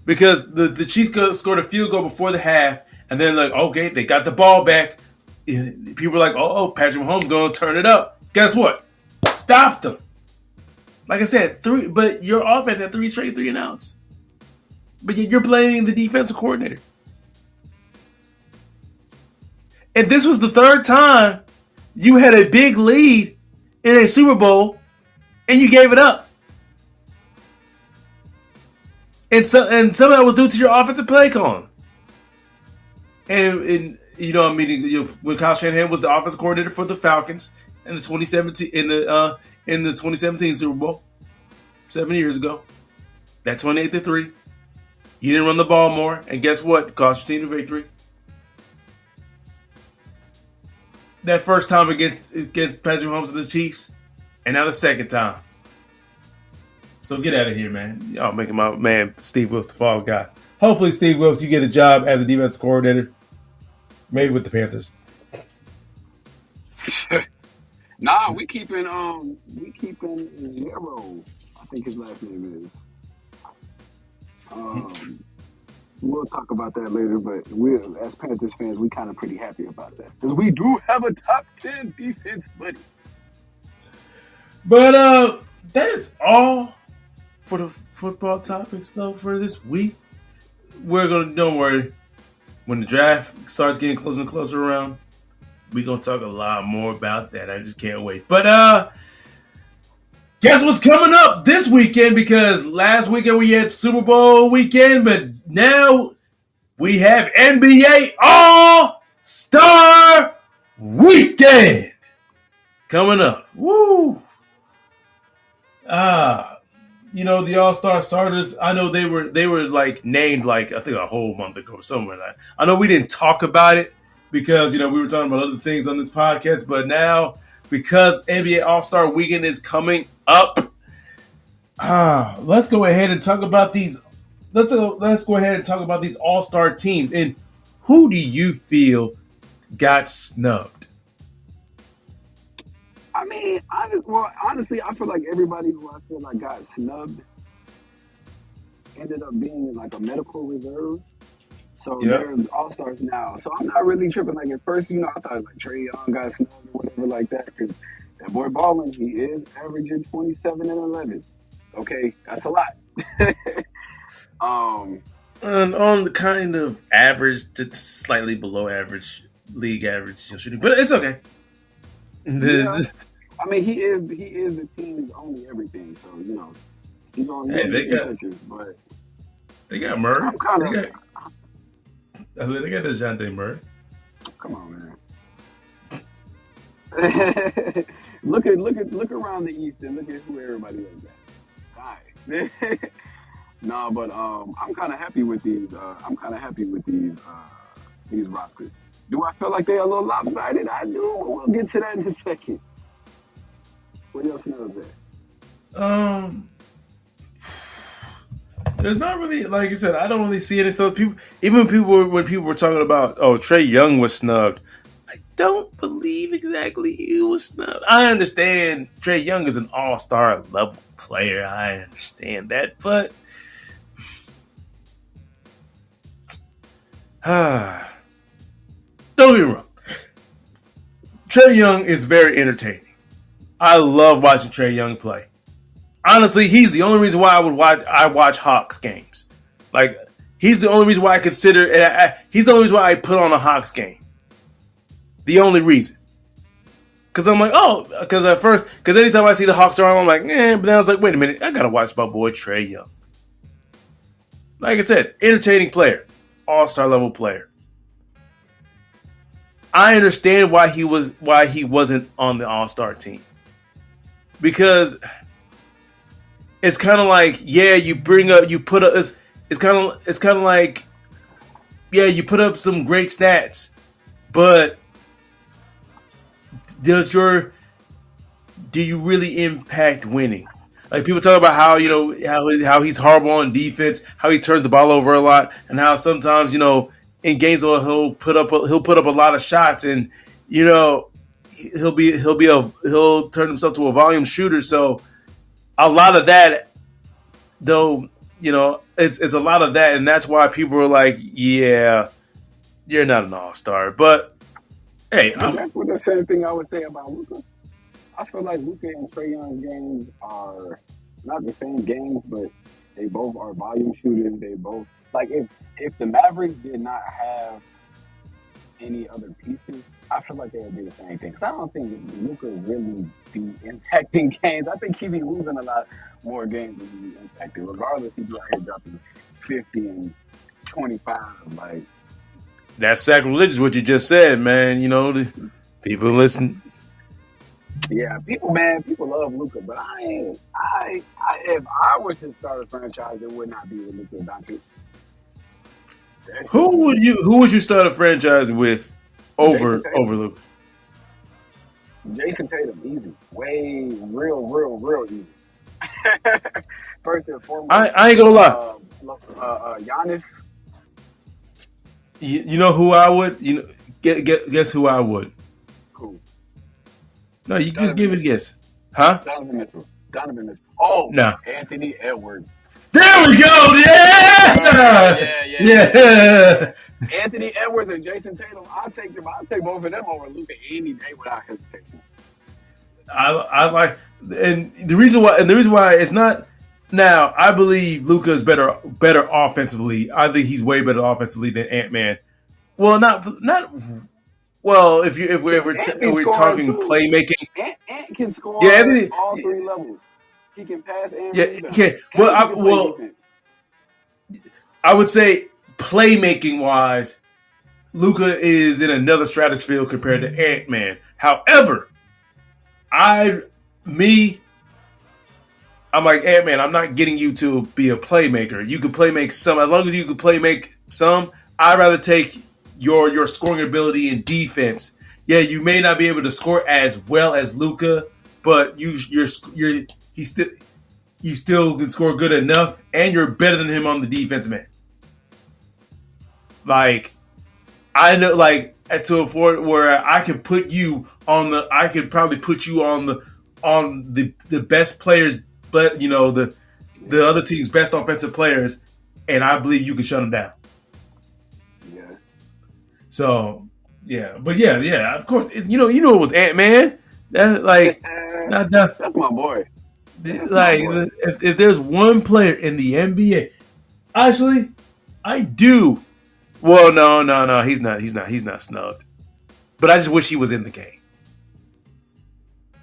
because the Chiefs scored a field goal before the half, and then like, okay, they got the ball back. People were like, oh, Patrick Mahomes going to turn it up. Guess what? Stopped them. Like I said, but your offense had 3 straight 3-and-outs. But you're playing the defensive coordinator. And this was the third time you had a big lead in a Super Bowl and you gave it up. And some of that was due to your offensive play calling. And when Kyle Shanahan was the offensive coordinator for the Falcons in the 2017 Super Bowl 7 years ago, that 28-3, you didn't run the ball more, and guess what? It cost your team the victory. That first time against Patrick Mahomes and the Chiefs, and now the second time. So get out of here, man. Y'all making my man Steve Wilkes the fall guy. Hopefully, Steve Wilkes, you get a job as a defensive coordinator, maybe with the Panthers. Nah, we keeping Zero. I think his last name is. We'll talk about that later, but we, as Panthers fans, we kind of pretty happy about that, because we do have a top 10 defense, buddy. But that is all for the football topics, though, for this week. Don't worry, when the draft starts getting closer and closer around, we're gonna talk a lot more about that. I just can't wait. But guess what's coming up this weekend? Because last weekend we had Super Bowl weekend, but now we have NBA All-Star Weekend coming up. Woo! The All-Star starters, I know they were like named like I think a whole month ago or somewhere like that. I know we didn't talk about it because we were talking about other things on this podcast, but now because NBA All-Star Weekend is coming up, let's go ahead and talk about these. Let's go ahead and talk about these All-Star teams, and who do you feel got snubbed? I mean, honestly, I feel like everybody who I feel like got snubbed ended up being in like a medical reserve. So they're all-stars now. So I'm not really tripping. Like at first, I thought like Trae Young got snubbed or whatever like that, because that boy balling, he is averaging 27 and 11. Okay, that's a lot. And on the kind of average to slightly below average league average shooting, but it's okay. Yeah. I mean, he is the team's only everything. So he's on touches, but they got Murray. They got DeJounte Murray. Come on, man. Look around the East and look at who everybody is at. Right. No, but I'm kind of happy with these. I'm kind of happy with these rosters. Do I feel like they're a little lopsided? I do. But we'll get to that in a second. Where your snubs at? Um, there's not really, like you said, I don't really see any of those people. Even when people were talking about, oh, Trey Young was snubbed. I don't believe exactly he was snubbed. I understand Trey Young is an all-star level player. I understand that, but don't get me wrong. Trey Young is very entertaining. I love watching Trey Young play. Honestly, he's the only reason why I watch Hawks games. Like, he's the only reason why I consider. He's the only reason why I put on a Hawks game. The only reason. Because I'm like, oh, because anytime I see the Hawks are on, I'm like, but then I was like, wait a minute, I gotta watch my boy Trey Young. Like I said, entertaining player, all-star level player. I understand why he wasn't on the All-Star team. Because it's kind of like, yeah, you put up, it's kind of like, yeah, you put up some great stats, but do you really impact winning? Like, people talk about how how he's horrible on defense, how he turns the ball over a lot, and how sometimes in games where he'll put up a lot of shots, and he'll turn himself to a volume shooter. So a lot of that, though, it's a lot of that, and that's why people are like, yeah, you're not an all-star. But hey, that's what the same thing I would say about Luka. I feel like Luka and Trae Young's games are not the same games, but they both are volume shooters. They both, like, if the Mavericks did not have any other pieces, I feel like they would do the same thing. Because I don't think Luka really be impacting games. I think he be losing a lot more games than he be impacting. Regardless, he be out here dropping 50 and 25. Like, that's sacrilegious what you just said, man. The people listen. yeah, people love Luka, but if I were to start a franchise, it would not be with Luka Doncic. Who would you start a franchise with over Luka? Jason Tatum, easy, real easy. First and foremost, I ain't gonna lie. Giannis. You know who I would? Guess who I would? Cool. No, you just give it a guess, huh? Donovan Mitchell. Oh, no. Anthony Edwards. There we go. Yeah. Anthony Edwards and Jason Tatum. I'll take both of them over Luka any day without hesitation. I like, and the reason why it's not now. I believe Luka is better offensively. I think he's way better offensively than Ant-Man. Well, not. Well, if we're talking playmaking, Ant can score at all three levels. He can pass and rebound. Yeah. I would say playmaking wise, Luka is in another stratosphere compared to Ant-Man. However, I'm like, Ant-Man, I'm not getting you to be a playmaker. You can playmake some. As long as you can playmake some, I'd rather take your scoring ability and defense. Yeah, you may not be able to score as well as Luka, but you still can score good enough, and you're better than him on the defensive end. Like, I know, like, to a point where I could put you on the, I could probably put you on the best players, but the other team's best offensive players, and I believe you can shut them down. Yeah. So but yeah, of course, it was Ant-Man. That's like, that's my boy. Like, if there's one player in the NBA, actually, I do. Well, no, he's not snubbed. But I just wish he was in the game.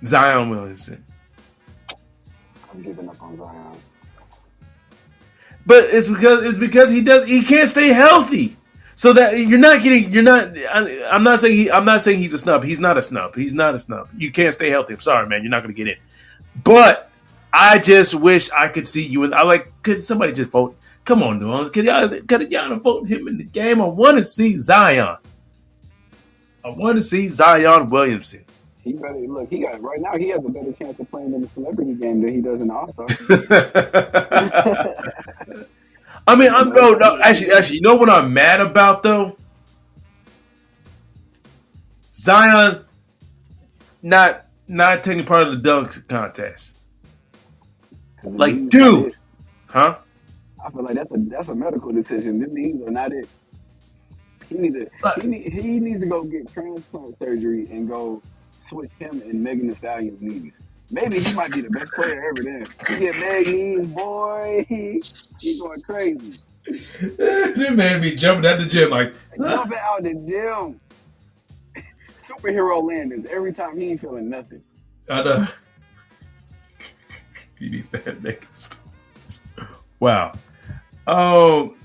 Zion Williamson. I'm giving up on Zion. But it's because he can't stay healthy. So that you're not getting, you're not. I'm not saying I'm not saying he's a snub. He's not a snub. He's not a snub. You can't stay healthy. I'm sorry, man. You're not going to get in. But I just wish I could see you. And I like, could somebody just vote? Come on, New Orleans. Could y'all vote him in the game? I want to see Zion. I want to see Zion Williamson. He better look. He got right now. He has a better chance of playing in the celebrity game than he does in the All Star. I mean, actually, you know what I'm mad about though? Zion not taking part of the dunk contest. Like, dude, huh? I feel like that's a medical decision. Them knees are not it. He needs to go get transplant surgery and go switch him and Megan Thee Stallion's knees. Maybe he might be the best player ever then. He get Meg knees, boy. He going crazy. That man be jumping at the gym like jumping out the gym. Superhero landings every time he ain't feeling nothing. I know. He needs to have naked. Wow. Oh.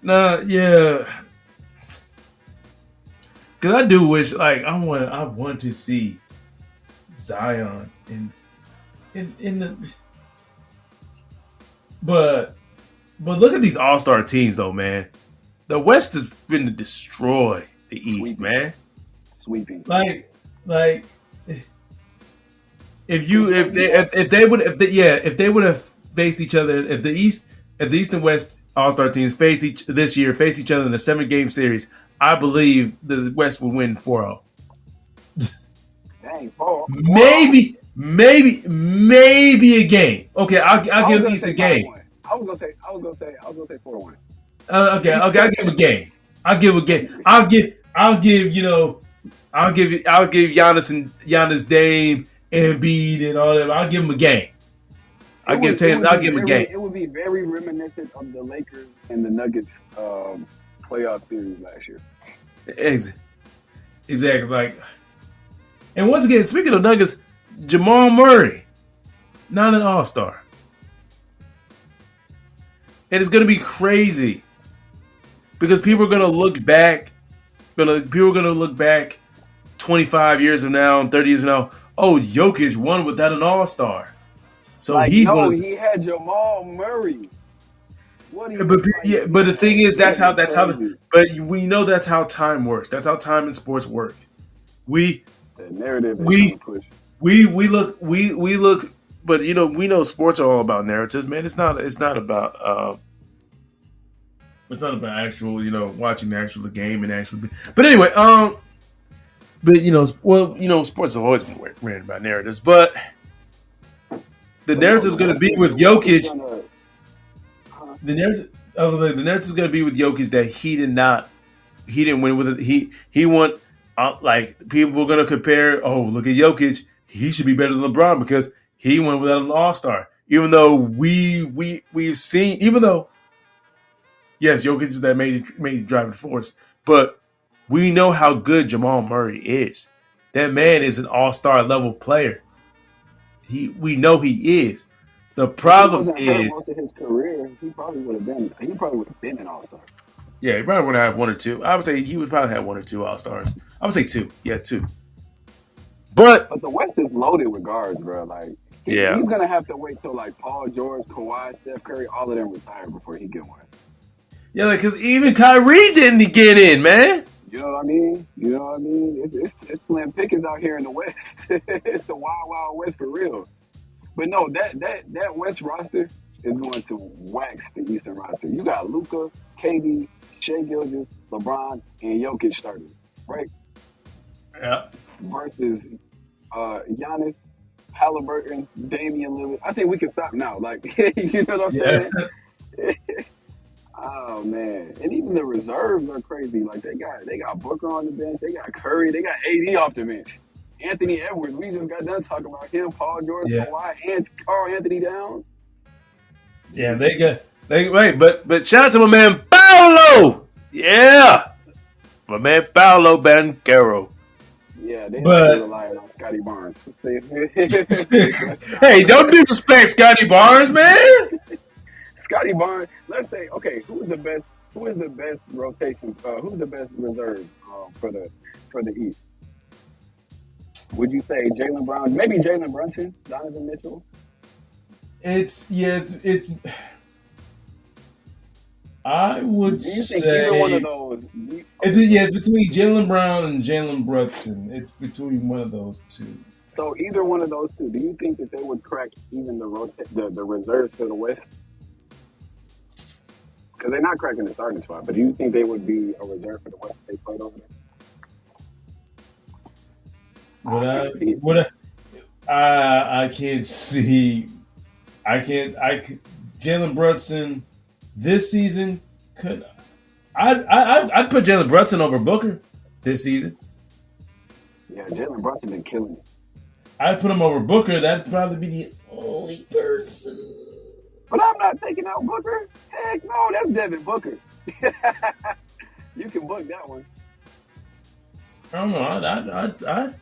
Nah, yeah. Cause I do wish, like, I want to see Zion in the. But look at these All-Star teams, though, man. The West has been to destroy the East, Sweeping. Man. Sweeping. Like, if they would have faced each other, if the East and West All-Star teams faced each other in a 7-game series, I believe the West would win 4-0. Dang, 4-0. Maybe a game. Okay, I'll give East a game. I was gonna say 4-1. Okay, I'll give him a game. I'll give Giannis, Dame, Embiid, and all that. I'll give him a game. I'll give him a game. It would be very reminiscent of the Lakers and the Nuggets playoff series last year. Exactly. Like, and once again, speaking of Nuggets, Jamal Murray, not an All-Star. And it's going to be crazy because people are going to look back. People are going to look back 25 years from now and 30 years from now. Oh, Jokic won without an All-Star. So like, he had Jamal Murray. But the thing is, but we know that's how time works. That's how time in sports work. The narrative we look, but we know sports are all about narratives, man. It's not about actual, watching the actual game and actually. But anyway, sports have always been ran about narratives, but the narrative is going to be with Jokic. The narrative is going to be with Jokic that he didn't win with it. He won. Like, people are going to compare. Oh, look at Jokic. He should be better than LeBron because he went without an All-Star. Even though we've seen, yes, Jokic is that major driving force, but we know how good Jamal Murray is. That man is an All-Star level player. We know he is. The problem is, most of his career, he probably would have been an All-Star. Yeah, he probably would have one or two. I would say he would probably have one or two All-Stars. I would say two. Yeah, two. But the West is loaded with guards, bro. Like, he's gonna have to wait till like Paul George, Kawhi, Steph Curry, all of them retire before he get one. Yeah, like, because even Kyrie didn't get in, man. You know what I mean? It's slim pickings out here in the West. It's the wild, wild West for real. But no, that West roster is going to wax the Eastern roster. You got Luka, KD, Shai Gilgeous, LeBron, and Jokic starting, right? Yeah. Versus Giannis, Halliburton, Damian Lillard. I think we can stop now. Like, you know what I'm saying? Oh man, and even the reserves are crazy. Like, they got Booker on the bench, they got Curry, they got AD off the bench. Anthony Edwards, we just got done talking about him, Paul George, Kawhi, and Karl Anthony Towns. Yeah, but shout out to my man Paolo. Yeah, my man Paolo Banchero. Yeah, they have relying on Scotty Barnes. Hey, don't disrespect Scotty Barnes, man. Scotty Barnes. Let's say, okay, who's the best Who is the best rotation? Who's the best reserve for the East? Would you say Jalen Brown? Maybe Jalen Brunson, Donovan Mitchell. It's. I would Do you think either one of say those? it's Okay, go yeah, ahead. it's between Jalen Brown and Jalen Brunson. It's between one of those two. So either one of those two, do you think that they would crack even the reserves for the West? Because they're not cracking the starting spot, but do you think they would be a reserve for the West if they played over there? Would I I? can't see it. Would I can't see. I can't. Jalen Brunson this season could. I'd put Jalen Brunson over Booker this season. Yeah, Jalen Brunson been killing it. I'd put him over Booker. That'd probably be the only person. But I'm not taking out Booker. Heck no, that's Devin Booker. You can book that one. I don't know.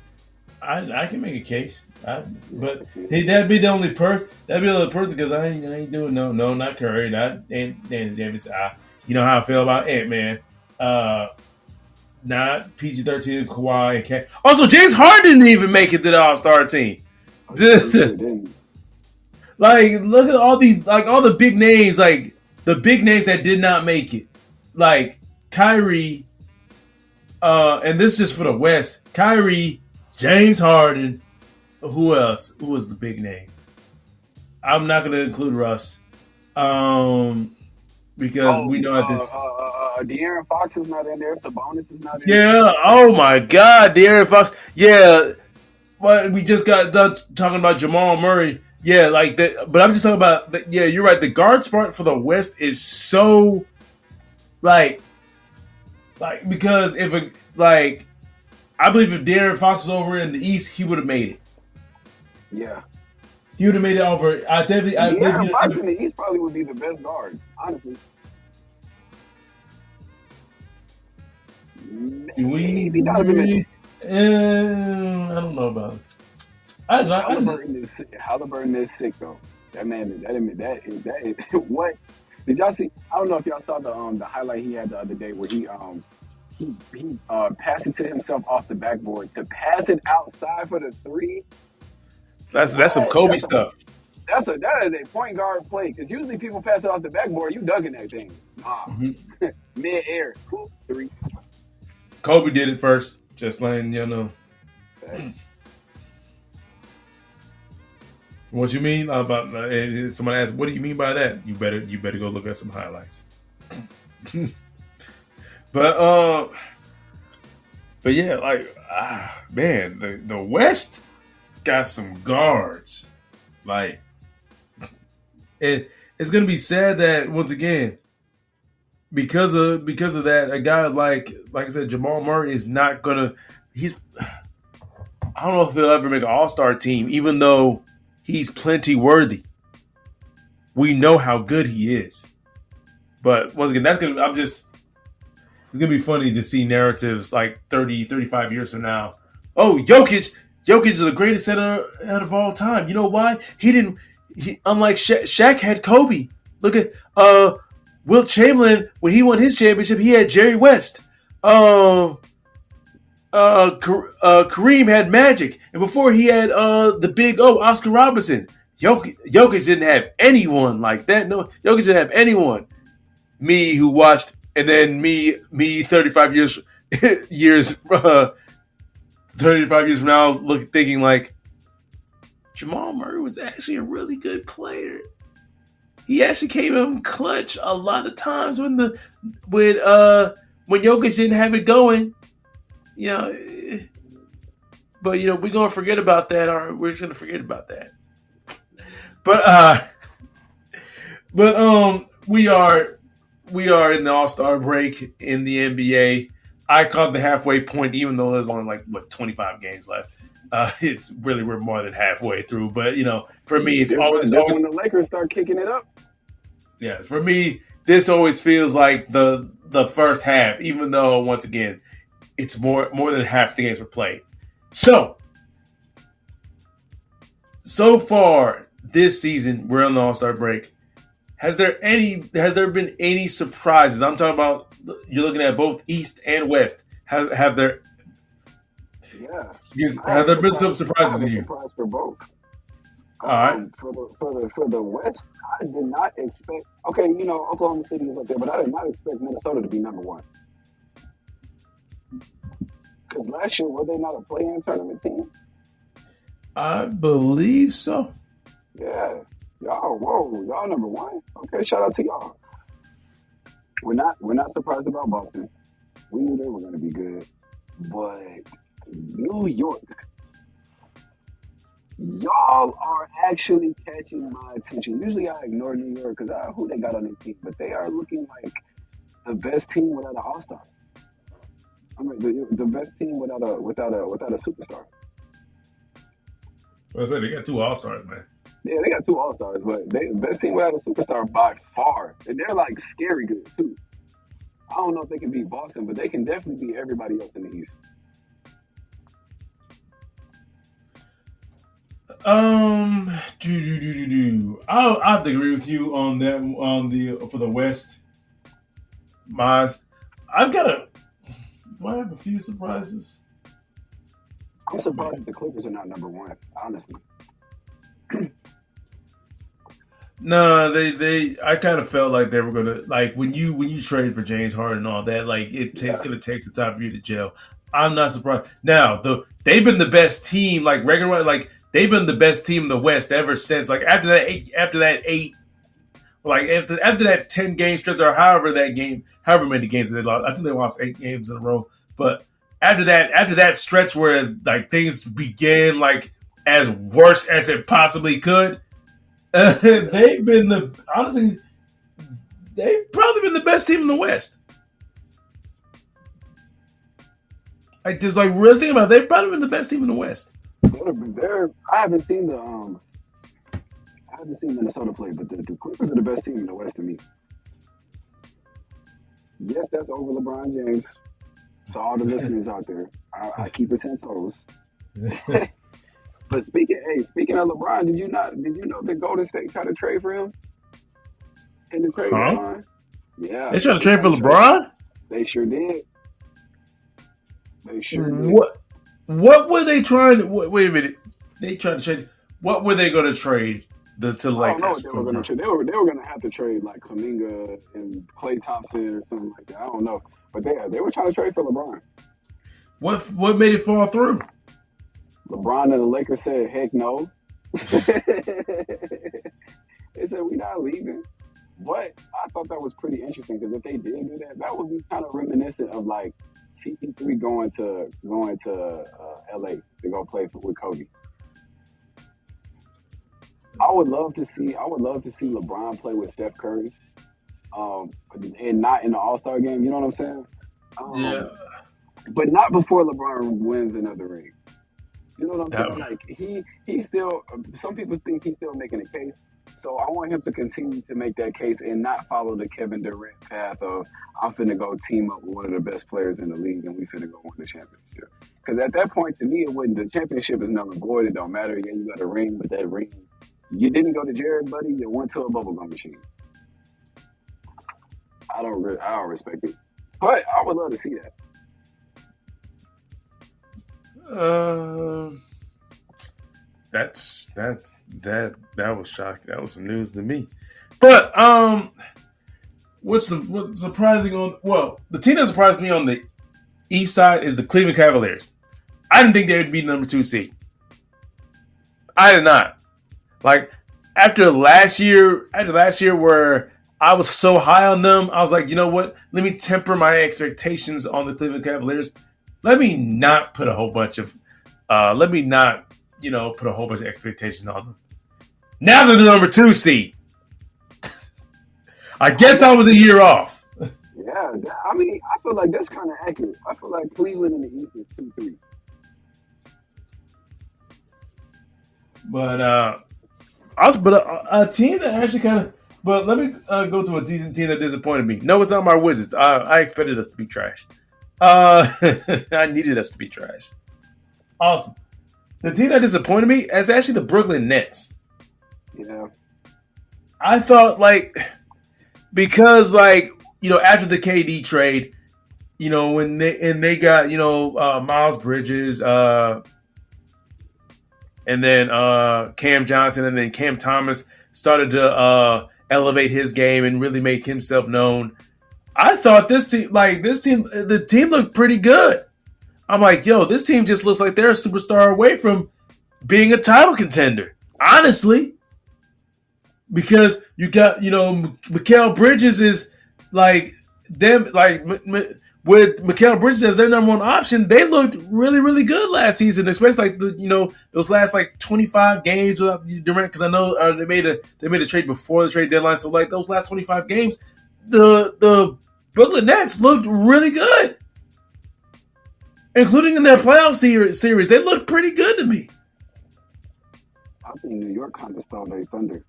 I can make a case. Yeah, But that'd be the only person. That'd be the only person because I ain't doing no, not Curry, not Anthony Davis. You know how I feel about Ant Man. Not PG-13, Kawhi, and Cat. Also, James Harden didn't even make it to the All-Star team. oh, yeah, he really didn't. Like, look at all these, like all the big names, like the big names that did not make it, like Kyrie. And this is just for the West. Kyrie, James Harden. Who else? Who was the big name? I'm not gonna include Russ, because Oh, we know at this. De'Aaron Fox is not in there. Sabonis is not in there. Yeah. Oh my God, De'Aaron Fox. Yeah. But we just got done talking about Jamal Murray. Yeah, like that. But I'm just talking about. Yeah, you're right. The guard spot for the West is so like because if a like I believe if De'Aaron Fox was over in the East, he would have made it. Yeah, He would have made it over. I believe De'Aaron he. Fox in the East probably would be the best guard, honestly. Maybe Donovan Mitchell. I don't know about it. Halliburton is sick though. That man, that is what did y'all see? I don't know if y'all saw the highlight he had the other day where he passed it to himself off the backboard to pass it outside for the three. That's some What? Kobe stuff. That is a point guard play because usually people pass it off the backboard, you ducking that thing. Nah, Mhm. mid air, three. Kobe did it first. Just letting you know. What you mean about? Someone asked, "What do you mean by that?" You better go look at some highlights. but but yeah, like man, the West got some guards. Like it's gonna be sad that once again because of that, a guy like I said, Jamal Murray is not gonna. He's I don't know if he'll ever make an All-Star team, even though he's plenty worthy. We know how good he is, but once again, that's gonna. I'm just. It's gonna be funny to see narratives like 30, 35 years from now. Oh, Jokic is the greatest center out of all time. You know why? He didn't. Unlike Shaq had Kobe. Look at Wilt Chamberlain when he won his championship. He had Jerry West. Kareem had Magic, and before he had the Big O, Oscar Robertson. Jokic didn't have anyone like that. No, Jokic didn't have anyone. Me who watched, and then me 35 years 35 years from now, thinking like Jamal Murray was actually a really good player. He actually came in clutch a lot of times when Jokic didn't have it going. You know, but we're gonna forget about that, or we're just gonna forget about that. But we are in the All-Star break in the NBA. I called the halfway point, even though there's only 25 games left. It's really we're more than halfway through, but for me, it's always That's when the Lakers start kicking it up. yeah. For me, this always feels like the first half, even though once again, it's more than half the games were played. So far this season, we're on the All-Star break. Has there been any surprises? I'm talking about you're looking at both East and West. Have there Yeah, have there been some I surprises have to a you? surprise for both. All right. For the West, I did not expect. Okay, Oklahoma City is up there, but I did not expect Minnesota to be number one. Because last year, were they not a play-in tournament team? I believe so. Yeah, y'all number one. Okay, shout out to y'all. We're not surprised about Boston. We knew they were going to be good, but New York, y'all are actually catching my attention. Usually, I ignore New York because who they got on their team, but they are looking like the best team without an All Star. I mean, the best team without a superstar. I said they got two All Stars, man. Yeah, they got two All Stars, but they the best team without a superstar by far, and they're like scary good too. I don't know if they can beat Boston, but they can definitely beat everybody else in the East. I'll have to agree with you on that on the for the West. My, I've got a. Do I have a few surprises? I'm I mean, surprised that the Clippers are not number one, honestly. no, they. I kind of felt like they were gonna like when you trade for James Harden and all that. Like it's Yeah, gonna take some time for you to gel. I'm not surprised. Now they've been the best team like regular like they've been the best team in the West ever since like after that eight like after that 10 game stretch or however many games they lost. I think they lost 8 games in a row. But after that stretch where like things began like as worse as it possibly could, yeah. they've been honestly they've probably been the best team in the West. Like just like really thinking about it, they've probably been the best team in the West. They're I haven't seen Minnesota play, but the Clippers are the best team in the West to me. Yes, that's over LeBron James. To all the listeners out there, I keep it 10 toes. But speaking of LeBron, did you know that Golden State tried to trade for him in the trade Huh? deadline? Yeah, They trying to they trade tried for to trade for him. LeBron? They sure did. They sure did. What? What were they trying to? Wait a minute. They tried to trade. What were they going to trade to I don't know Lakers what they for were going to LeBron? trade. They were going to have to trade like Kaminga and Klay Thompson or something like that. I don't know, but they were trying to trade for LeBron. What made it fall through? LeBron and the Lakers said, "Heck no." They said we're not leaving. But I thought that was pretty interesting because if they did do that, that would be kind of reminiscent of like CP3 going to LA to go play with Kobe. I would love to see LeBron play with Steph Curry, and not in the All Star game. You know what I'm saying? Yeah, Um, but not before LeBron wins another ring. You know what I'm that saying? Like he's still. Some people think he's still making a case. So I want him to continue to make that case and not follow the Kevin Durant path of I'm finna go team up with one of the best players in the league and we finna go win the championship. Because at that point, to me, it wouldn't. The championship is null and void. It don't matter. Yeah, you got a ring, but that ring, you didn't go to Jared, buddy. You went to a bubblegum machine. I don't respect it, but I would love to see that. um, that was shocking. That was some news to me. But what's surprising on the team that surprised me on the East side is the Cleveland Cavaliers. I didn't think they would be number 2 seed. I did not. Like after last year where I was so high on them, I was like, you know what? Let me temper my expectations on the Cleveland Cavaliers. Let me not put a whole bunch of let me not, put a whole bunch of expectations on them. Now they're the number 2 seed. I I guess I guess, was a year off. yeah. I mean, I feel like that's kind of accurate. I feel like Cleveland in the East is 2-3. But a team that actually kind of. But let me go to a decent team that disappointed me. No, it's not my Wizards. I expected us to be trash. Uh, I needed us to be trash. Awesome. The team that disappointed me is actually the Brooklyn Nets. Yeah, I thought because after the KD trade, when they got Miles Bridges, and then Cam Johnson, and then Cam Thomas started to elevate his game and really make himself known. I thought the team looked pretty good. I'm like, yo, this team just looks like they're a superstar away from being a title contender. Honestly, because you got Mikal Bridges is like them with Mikal Bridges as their number one option. They looked really really good last season, especially those last 25 games without Durant. Because I know they made a trade before the trade deadline, so those last 25 games, the Brooklyn Nets looked really good, including in their playoff series. They looked pretty good to me. I think New York kind of stole their thunder.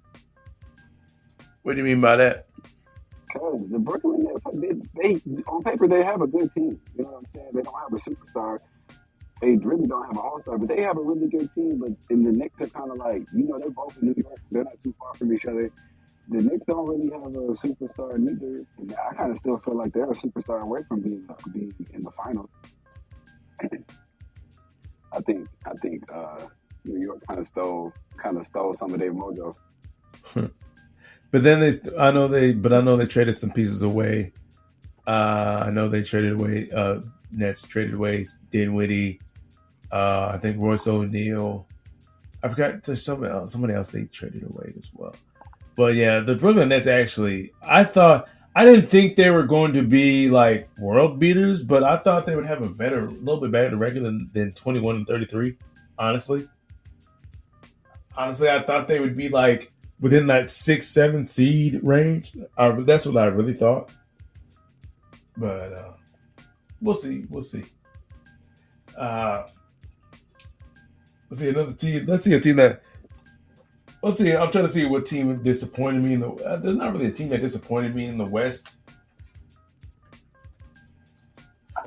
What do you mean by that? Because the Brooklyn Nets, they on paper they have a good team. You know what I'm saying? They don't have a superstar. They really don't have an all-star, but they have a really good team. But in the Knicks are kind of they're both in New York. They're not too far from each other. The Knicks don't really have a superstar neither. And I kind of still feel like they're a superstar away from being in the finals. I think New York kind of stole some of their mojo. But then I know they traded some pieces away. I know they traded away. Nets traded away Dinwiddie. I think Royce O'Neal. I forgot there's somebody else they traded away as well. But yeah, the Brooklyn Nets actually, I didn't think they were going to be world beaters, but I thought they would have a little bit better record than 21-33. Honestly, I thought they would be within that 6-7 seed range. That's what I really thought. But we'll see. Let's see another team. Let's see a team that. Let's see. I'm trying to see what team disappointed me in the. There's not really a team that disappointed me in the West.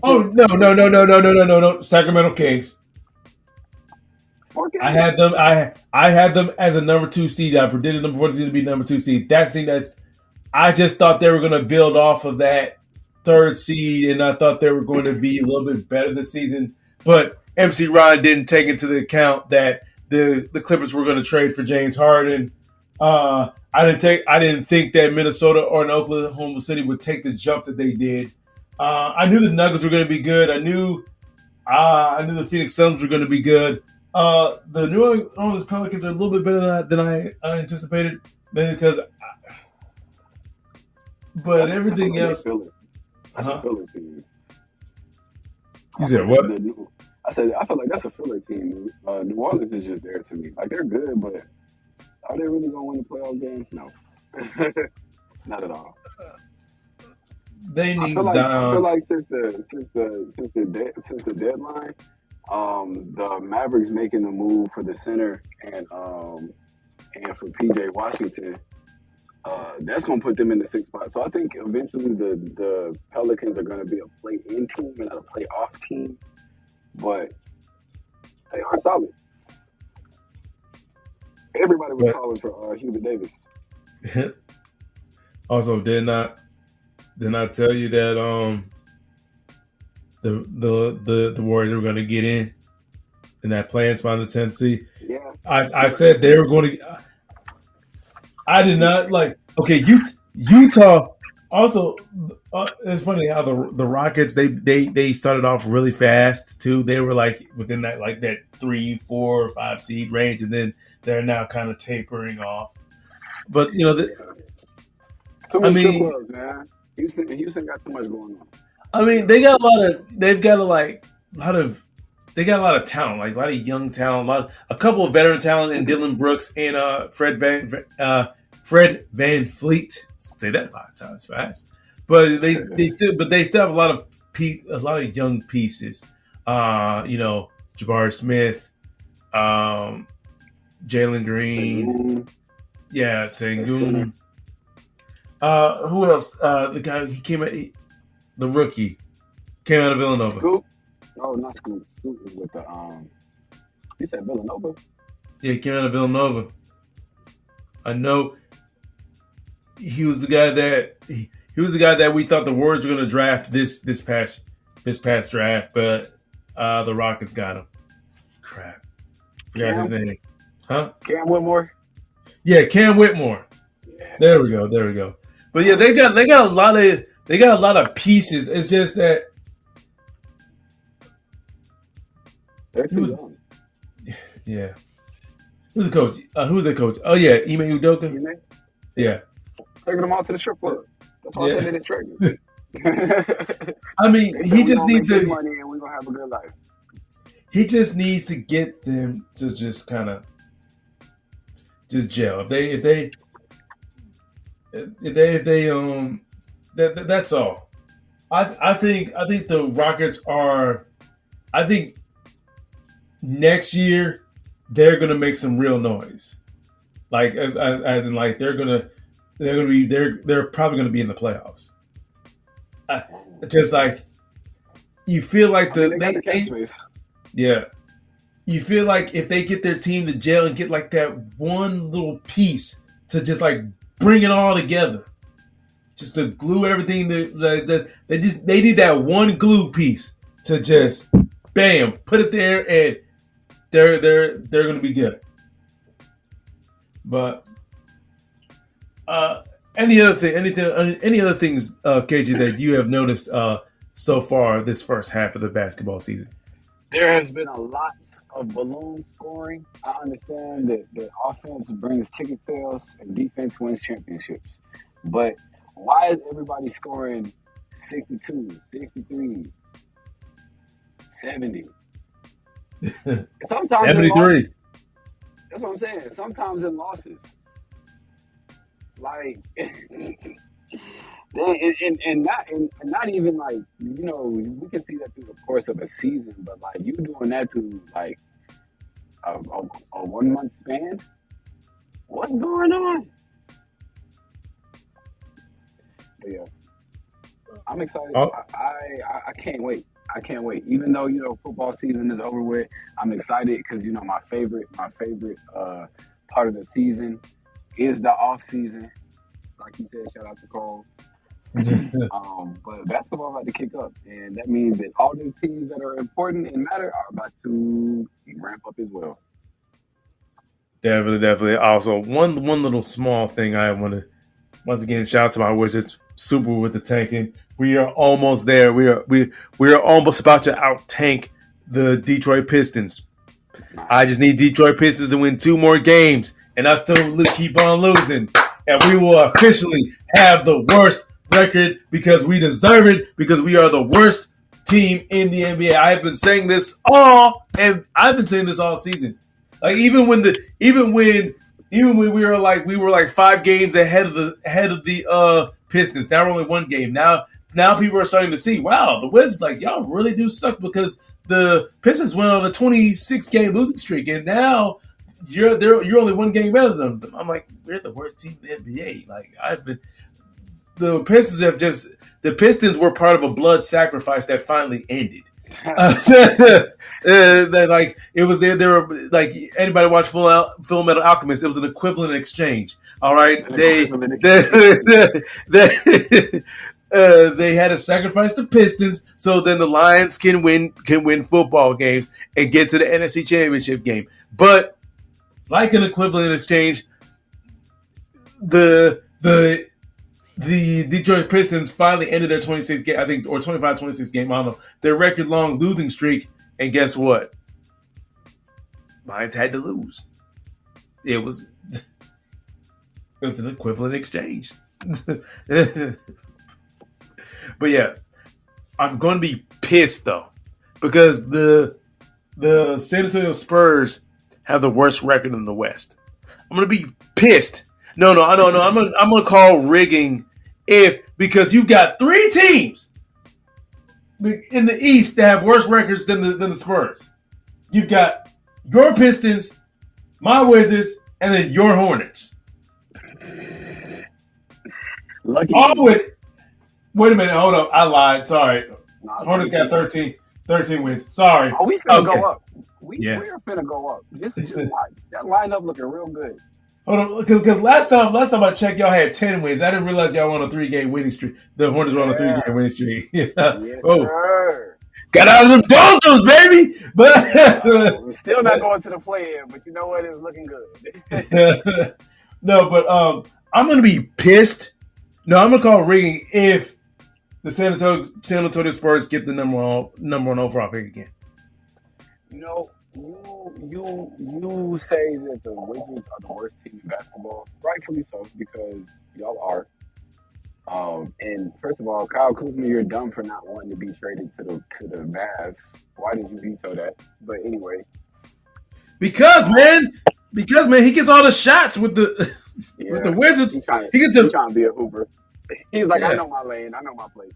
Oh no! Sacramento Kings. Okay. I had them. I had them as a number 2 seed. I predicted number 4 seed to be number 2 seed. That's the thing. I just thought they were going to build off of that 3rd seed, and I thought they were going to be a little bit better this season. But MC Ryan didn't take into account that the Clippers were going to trade for James Harden. I didn't think that Minnesota or Oklahoma City would take the jump that they did. I knew the Nuggets were going to be good. I knew the Phoenix Suns were going to be good. The New Orleans Pelicans are a little bit better than I anticipated, because. But everything else. That's a filler team. You said what? I said I feel like that's a filler team. New Orleans is just there to me. They're good, but are they really gonna win the playoff games? No, not at all. They need Zion. I feel like since the deadline, the Mavericks making the move for the center and for PJ Washington. That's going to put them in the 6th spot. So I think eventually the Pelicans are going to be a play-in team and not a play-off team. But they are solid. Everybody was calling for Hubert Davis. Also, didn't I tell you that the Warriors were going to get in that play-in spot in the 10th seed? Yeah. I said they were going to. I did not okay. Utah also. It's funny how the Rockets they started off really fast too. They were within that 3, 4, or 5 seed range, and then they're now kind of tapering off. But too much clubs, man. Houston got too much going on. I mean, they got a lot of talent, a lot of young talent, a couple of veteran talent in Dylan Brooks and Fred Van Fleet. Say that 5 times fast, but they still have a lot of young pieces. Jabari Smith, Jalen Green, Sengun. Who else? The guy he came at, the rookie came out of Villanova. Scoop? No, not Scoop. Scoop is with the He said Villanova. Yeah, he came out of Villanova. I know. he was the guy that he was the guy that we thought the Warriors were going to draft this past draft, but the Rockets got him. Crap, forgot his Cam, name. Huh? Cam Whitmore. Yeah, Cam Whitmore. Yeah, There we go. There we go. But yeah, um, they got a lot of pieces. It's just that they're who too was young. yeah. Who's the coach? Who's the coach? Oh yeah, Ime Udoka. You know, yeah, Yeah, taking them out to the strip club. That's why I said yeah. they didn't trade me. I mean, They said he we just gonna needs make this to money and we gonna have a good life. he just needs to get them to just kind of just gel. If they that's all. I think the Rockets are. I think next year they're gonna make some real noise. Like as in like they're probably gonna be in the playoffs. I, just like you feel like I mean, they got the cap they space. yeah, you feel like if they get their team to jail and get like that one little piece to just like bring it all together, just to glue everything that they need that one glue piece to just bam put it there, and they're gonna be good. But any other things, KG, that you have noticed so far this first half of the basketball season? There has been a lot of balloon scoring. I understand that the offense brings ticket sales and defense wins championships. But why is everybody scoring 62, 63, 70? Sometimes in losses. 73. That's what I'm saying. Sometimes in losses. Like and not even like we can see that through the course of a season, but like you doing that through like a 1 month span. What's going on? But yeah, I'm excited. Oh, I can't wait. I can't wait. Even though football season is over with, I'm excited because my favorite part of the season is the off season. Like you said, shout out to Cole. But basketball about to kick up, and that means that all the teams that are important and matter are about to ramp up as well. definitely, definitely. Also, one little small thing I want to once again shout out to my Wizards, super with the tanking. We are almost there. We are almost about to out tank the Detroit Pistons. It's not I just need Detroit Pistons to win 2 more games, and I still keep on losing, and we will officially have the worst record because we deserve it, because we are the worst team in the NBA. I've been saying this all season. Like even when we were like 5 games ahead of the Pistons. Now we're only 1 game. Now people are starting to see, wow, the Wizards, like, y'all really do suck because the Pistons went on a 26-game losing streak, and now you're only 1 game better than them. I'm like, we're the worst team in the NBA. Like, the Pistons were part of a blood sacrifice that finally ended. That like it was there. They were like, anybody watch Full Metal Alchemist? It was an equivalent exchange. All right, an they equivalent exchange. they had to sacrifice the Pistons so then the Lions can win football games and get to the NFC Championship game. But like an equivalent exchange, the Detroit Pistons finally ended their 26 game, I think, or 25-26 game, I don't know, their record-long losing streak, and guess what? Lions had to lose. It was an equivalent exchange. But yeah, I'm going to be pissed though, because the San Antonio Spurs have the worst record in the West. I'm going to be pissed. No. I'm gonna call rigging because you've got 3 teams in the East that have worse records than the Spurs. You've got your Pistons, my Wizards, and then your Hornets. Lucky All you. with wait a minute, hold up, I lied. Sorry, No, Hornets got 13 wins. Sorry. we finna Okay. go up. Yeah. We're finna go up. Just watch. That lineup looking real good. Hold on, because last time I checked, y'all had 10 wins. I didn't realize y'all were on a 3-game winning streak. The Hornets were on a Yeah. 3-game winning streak. Yeah. Yes, Oh, sir. got out of them doldrums, baby. But We're still not going to the play-in, but you know what? It's looking good. no, but I'm gonna be pissed. No, I'm gonna call rigging if the San Antonio Spurs get the number one overall pick again. You know, you say that the Wizards are the worst team in basketball, rightfully so, because y'all are. And first of all, Kyle Kuzma, you're dumb for not wanting to be traded to the Mavs. Why did you veto that? But anyway, Because man, he gets all the shots with the with the yeah, Wizards. He gets he the trying to be a hooper. He's like, I yeah. know my lane, I know my place.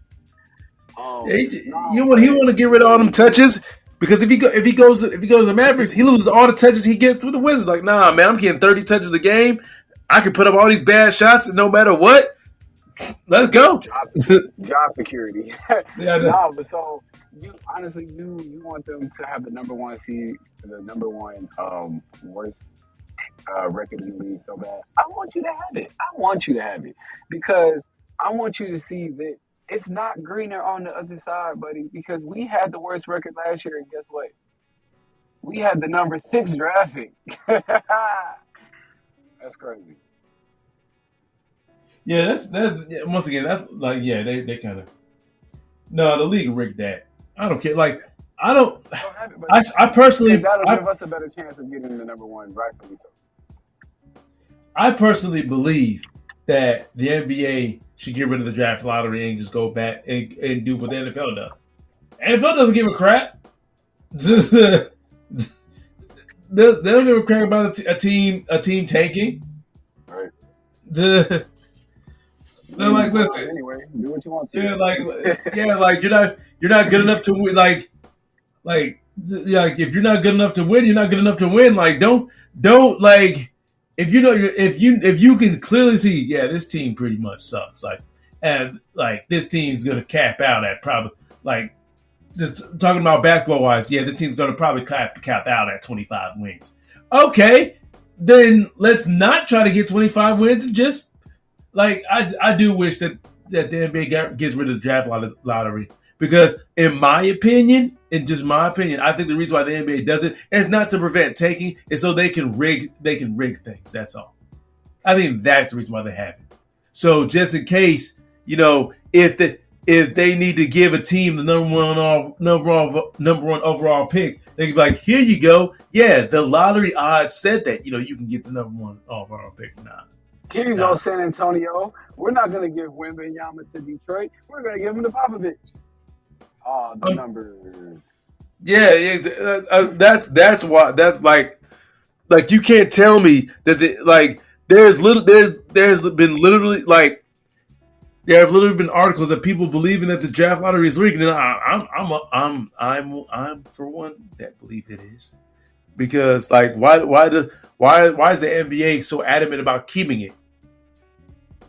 Yeah, No, he want to get rid of all them touches because if he goes to the Mavericks, he loses all the touches he gets with the Wizards. Like, nah, man, I'm getting 30 touches a game. I can put up all these bad shots no matter what. Let's go. job security. Yeah, No, but so you honestly you want them to have the number one seed, the number one worst record in the league so bad. I want you to have it. I want you to have it because I want you to see that it's not greener on the other side, buddy. Because we had the worst record last year, and guess what? We had the number 6 draft pick. That's crazy. yeah. Once again, that's like they kind of no, the league rigged that. I don't care. Like I don't. Don't have it, but I personally that'll give us a better chance of getting the number one, rightfully so. I personally believe that the NBA should get rid of the draft lottery and just go back and do what the NFL does. The NFL doesn't give a crap. They don't give a crap about a team tanking. Right. They're like, listen, Anyway, do what you want to. like you're not good enough to win. Like if you're not good enough to win, you're not good enough to win. Like don't like if you can clearly see, yeah, this team pretty much sucks. Like and like this team's gonna cap out at probably like just talking about basketball wise, yeah, this team's gonna probably cap out at 25 wins. Okay, then let's not try to get 25 wins and just like I do wish that the NBA gets rid of the draft lottery because in my opinion, I think the reason why the NBA does it is not to prevent taking, it's so they can rig things. That's all. I think that's the reason why they have it. So just in case, if they need to give a team the number one overall pick, they can be like, here you go. Yeah, the lottery odds said that you can get the number one overall pick. Nah. Here you go, San Antonio. We're not going to give Wembanyama to Detroit. We're going to give him to Popovich. Oh, the numbers. Yeah, that's why. That's like you can't tell me that there's been literally there have literally been articles of people believing that the draft lottery is rigged, and I'm for one that believe it is because why is the NBA so adamant about keeping it?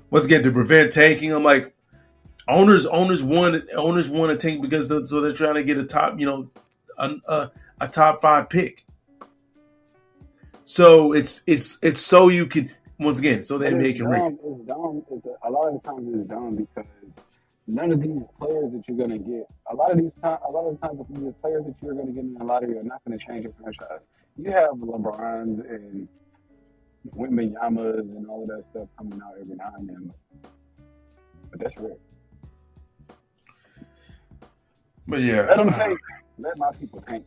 Once again, to prevent tanking, I'm like, owners want to tank because so they're trying to get a top, a top 5 pick. So it's so you can once again, so the NBA can rig. It's dumb. A lot of the times it's dumb because none of these players that you're gonna get, a lot of the times the players that you're gonna get in the lottery are not gonna change your franchise. You have LeBrons and Wembanyama's and all of that stuff coming out every now and then, but that's rare. But yeah, let them tank. Let my people tank.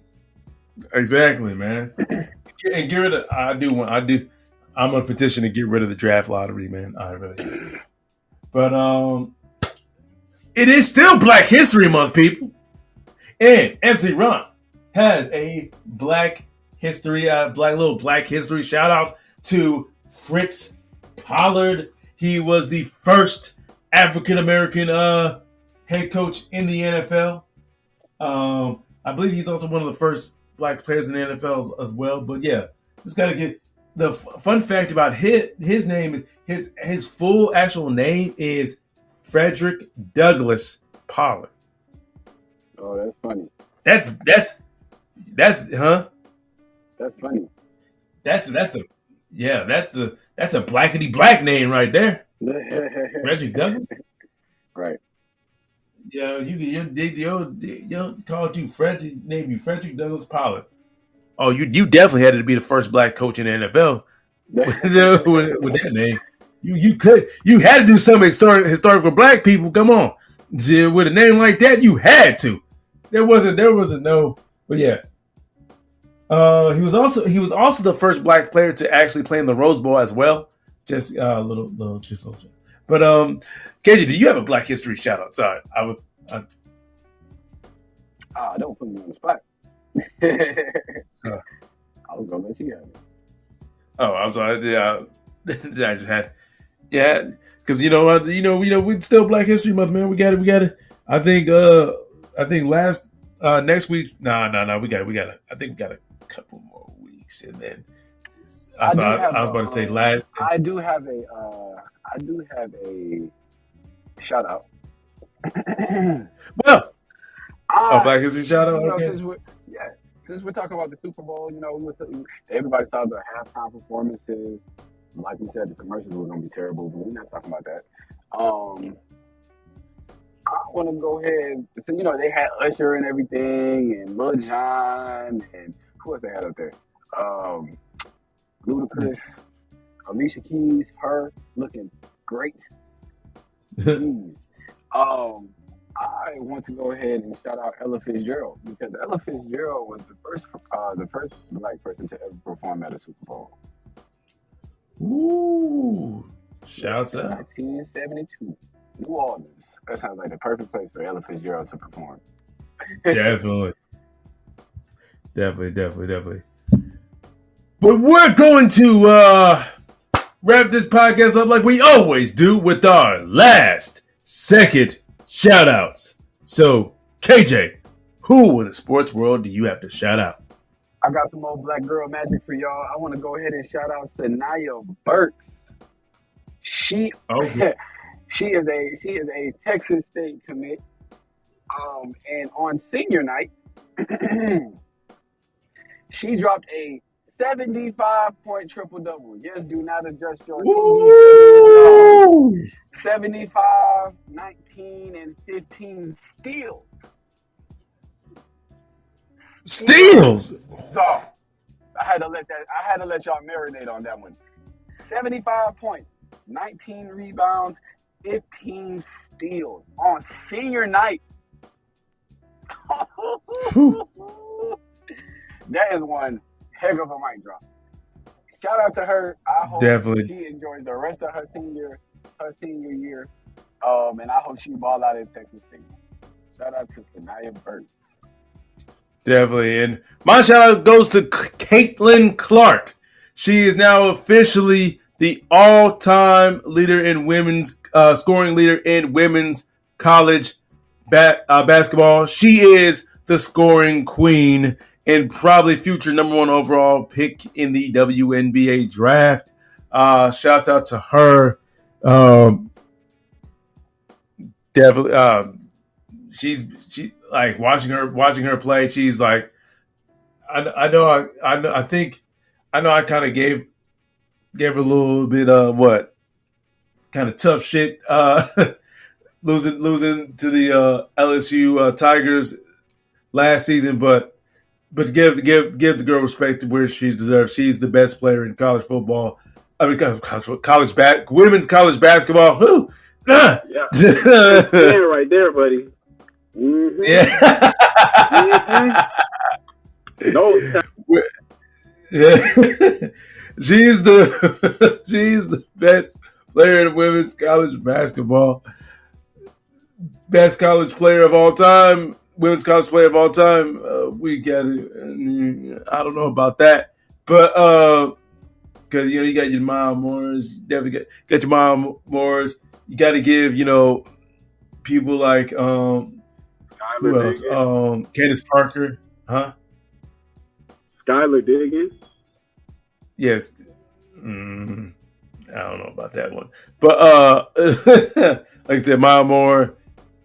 Exactly, man. And get rid of. I'm gonna petition to get rid of the draft lottery, man. I really do. But it is still Black History Month, people, and MC Ron has a Black History shout out to Fritz Pollard. He was the first African American head coach in the NFL. I believe he's also one of the first Black players in the NFL as well. But yeah, just gotta get the fun fact about his name. His full actual name is Frederick Douglass Pollard. Oh, that's funny. That's That's funny. That's Yeah, that's a blackety black name right there. Frederick Douglass. Right. Yeah, you called you Frederick, named you Frederick Douglass Pollard. Oh, you definitely had to be the first black coach in the NFL with, with that name. You had to do something historic for black people. Come on, with a name like that, you had to. There wasn't no, but yeah. He was also the first black player to actually play in the Rose Bowl as well. Just just a little. But KJ, do you have a Black History shout out? Sorry, Don't put me on the spot. uh, I was gonna let you have it. oh, I'm sorry. Yeah, I just had because we still Black History Month, man. We got it. I think last next week. No. We got. I think we got a couple more weeks, and then I was about to say last. I do have a shout out. Well, Black History shout out. Okay. Since we're talking about the Super Bowl, everybody saw the halftime performances. Like we said, the commercials were going to be terrible, but we're not talking about that. I want to go ahead. So they had Usher and everything, and Lil Jon, and who else they had up there? Ludacris, Alicia Keys, her looking great. I want to go ahead and shout out Ella Fitzgerald because Ella Fitzgerald was the first black person to ever perform at a Super Bowl. Ooh, shouts out. 1972, New Orleans. That sounds like the perfect place for Ella Fitzgerald to perform. Definitely. But we're going to wrap this podcast up like we always do with our last second shout outs. So, KJ, who in the sports world do you have to shout out? I got some old black girl magic for y'all. I want to go ahead and shout out Sanaya Burks. She is a Texas State commit. And on senior night, she dropped a 75-point triple-double. Yes, do not adjust your TV. 75, 19, and 15 steals. Steals? So, I had to let y'all marinate on that one. 75 points, 19 rebounds, 15 steals on senior night. That is one heck of a mic drop. Shout out to her. I hope she enjoys the rest of her senior year. And I hope she ball out in Texas State. Shout out to Sanaya Burks. Definitely. And my shout out goes to Caitlin Clark. She is now officially the all-time leader in women's scoring leader in women's college basketball. She is the scoring queen and probably future number one overall pick in the WNBA draft. Shouts out to her. Definitely. She like watching her play. She's like, I know I kind of gave her a little bit of what kind of tough shit. Losing to the LSU Tigers last season, but give the girl respect to where she deserves. She's the best player in college football. I mean, women's college basketball. Whew. Yeah, that's right there, buddy. Mm-hmm. Yeah. Mm-hmm. No. Yeah. She's the best player in women's college basketball. Best college player of all time, women's college player of all time. We got it. I don't know about that, but because you got your Mom Morris, definitely got your Mom Morris. You got to give people like who else? Candace Parker, huh? Skylar Diggins. Yes. I don't know about that one, but like I said, Maya Moore,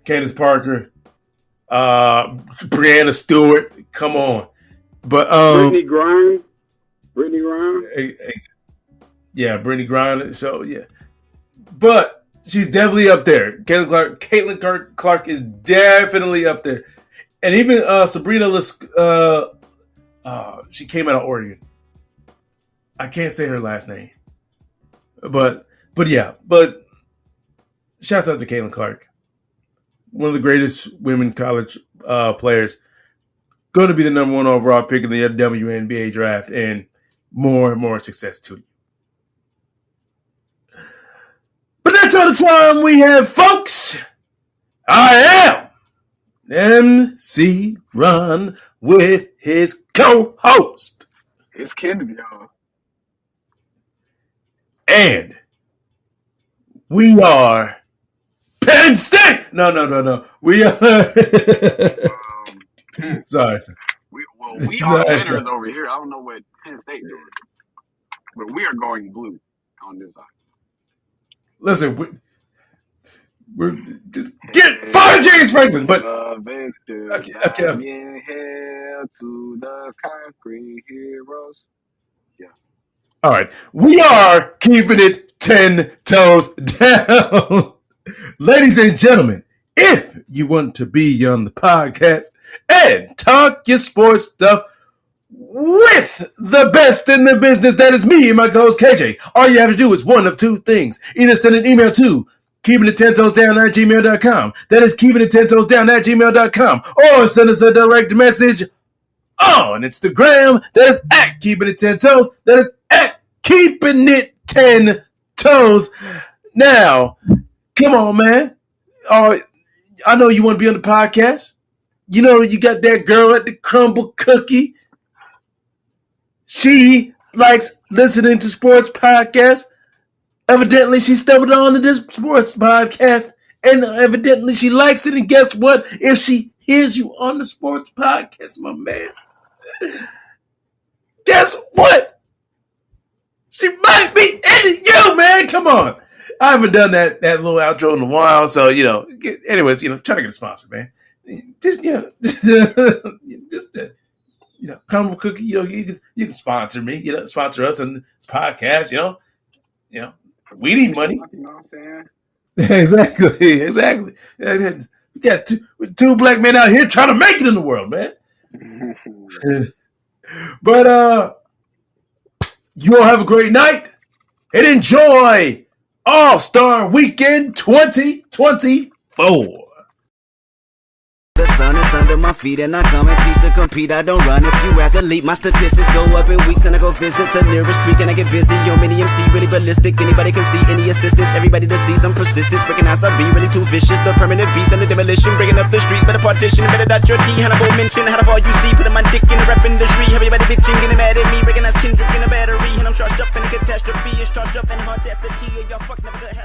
Candace Parker, Brianna Stewart. Come on, but Brittany Grime. Yeah, Brittany Griner. So yeah, but she's definitely up there. Caitlin Clark is definitely up there, and even Sabrina. She came out of Oregon. I can't say her last name, but shouts out to Caitlin Clark, one of the greatest women college players. Going to be the number 1 overall pick in the WNBA draft, and more success to you. But that's all the time we have, folks. I am MC Run with his co-host. It's Kennedy, y'all. And we are Penn State. No. We are. Sorry. We are winners over here. I don't know what Penn State doing, but we are going blue on this side. Listen, we're just fire James Franklin, but okay. Hail to the concrete heroes. Yeah. All right, we are keeping it 10 toes down, ladies and gentlemen. If you want to be on the podcast and talk your sports stuff with the best in the business, that is me and my co-host KJ. All you have to do is one of two things. Either send an email to keepingit10toesdown@gmail.com. That is keepingit10toesdown@gmail.com. Or send us a direct message on Instagram. That is at keepingit10toes. That is at keepingit10toes. Now, come on, man. I know you want to be on the podcast. You know you got that girl at the crumble cookie. She likes listening to sports podcasts. Evidently, she stumbled onto this sports podcast, and evidently she likes it. And guess what? If she hears you on the sports podcast, my man, guess what? She might be into you, man. Come on. I haven't done that little outro in a while, so anyways, trying to get a sponsor, man. Just crumble cookie. You can sponsor me. Sponsor us on this podcast. We need money. You know what I'm saying? Exactly. We got two black men out here trying to make it in the world, man. But you all have a great night and enjoy All-Star Weekend 2024. The sun is under my feet and I come in peace to compete. I don't run if you athlete. My statistics go up in weeks and I go visit the nearest creek and I get busy. Yo, mini MC, really ballistic. Anybody can see any assistance. Everybody to see some persistence. Breaking out some be really too vicious. The permanent beast and the demolition. Breaking up the street, better partition. Better dot your T. Hannibal mention. Out of all you see, putting my dick in the rap industry. Everybody bitching, getting mad at me. Breaking out Kendrick in a battery. And I'm charged up in a catastrophe. It's charged up in audacity. Y'all fucks never gonna have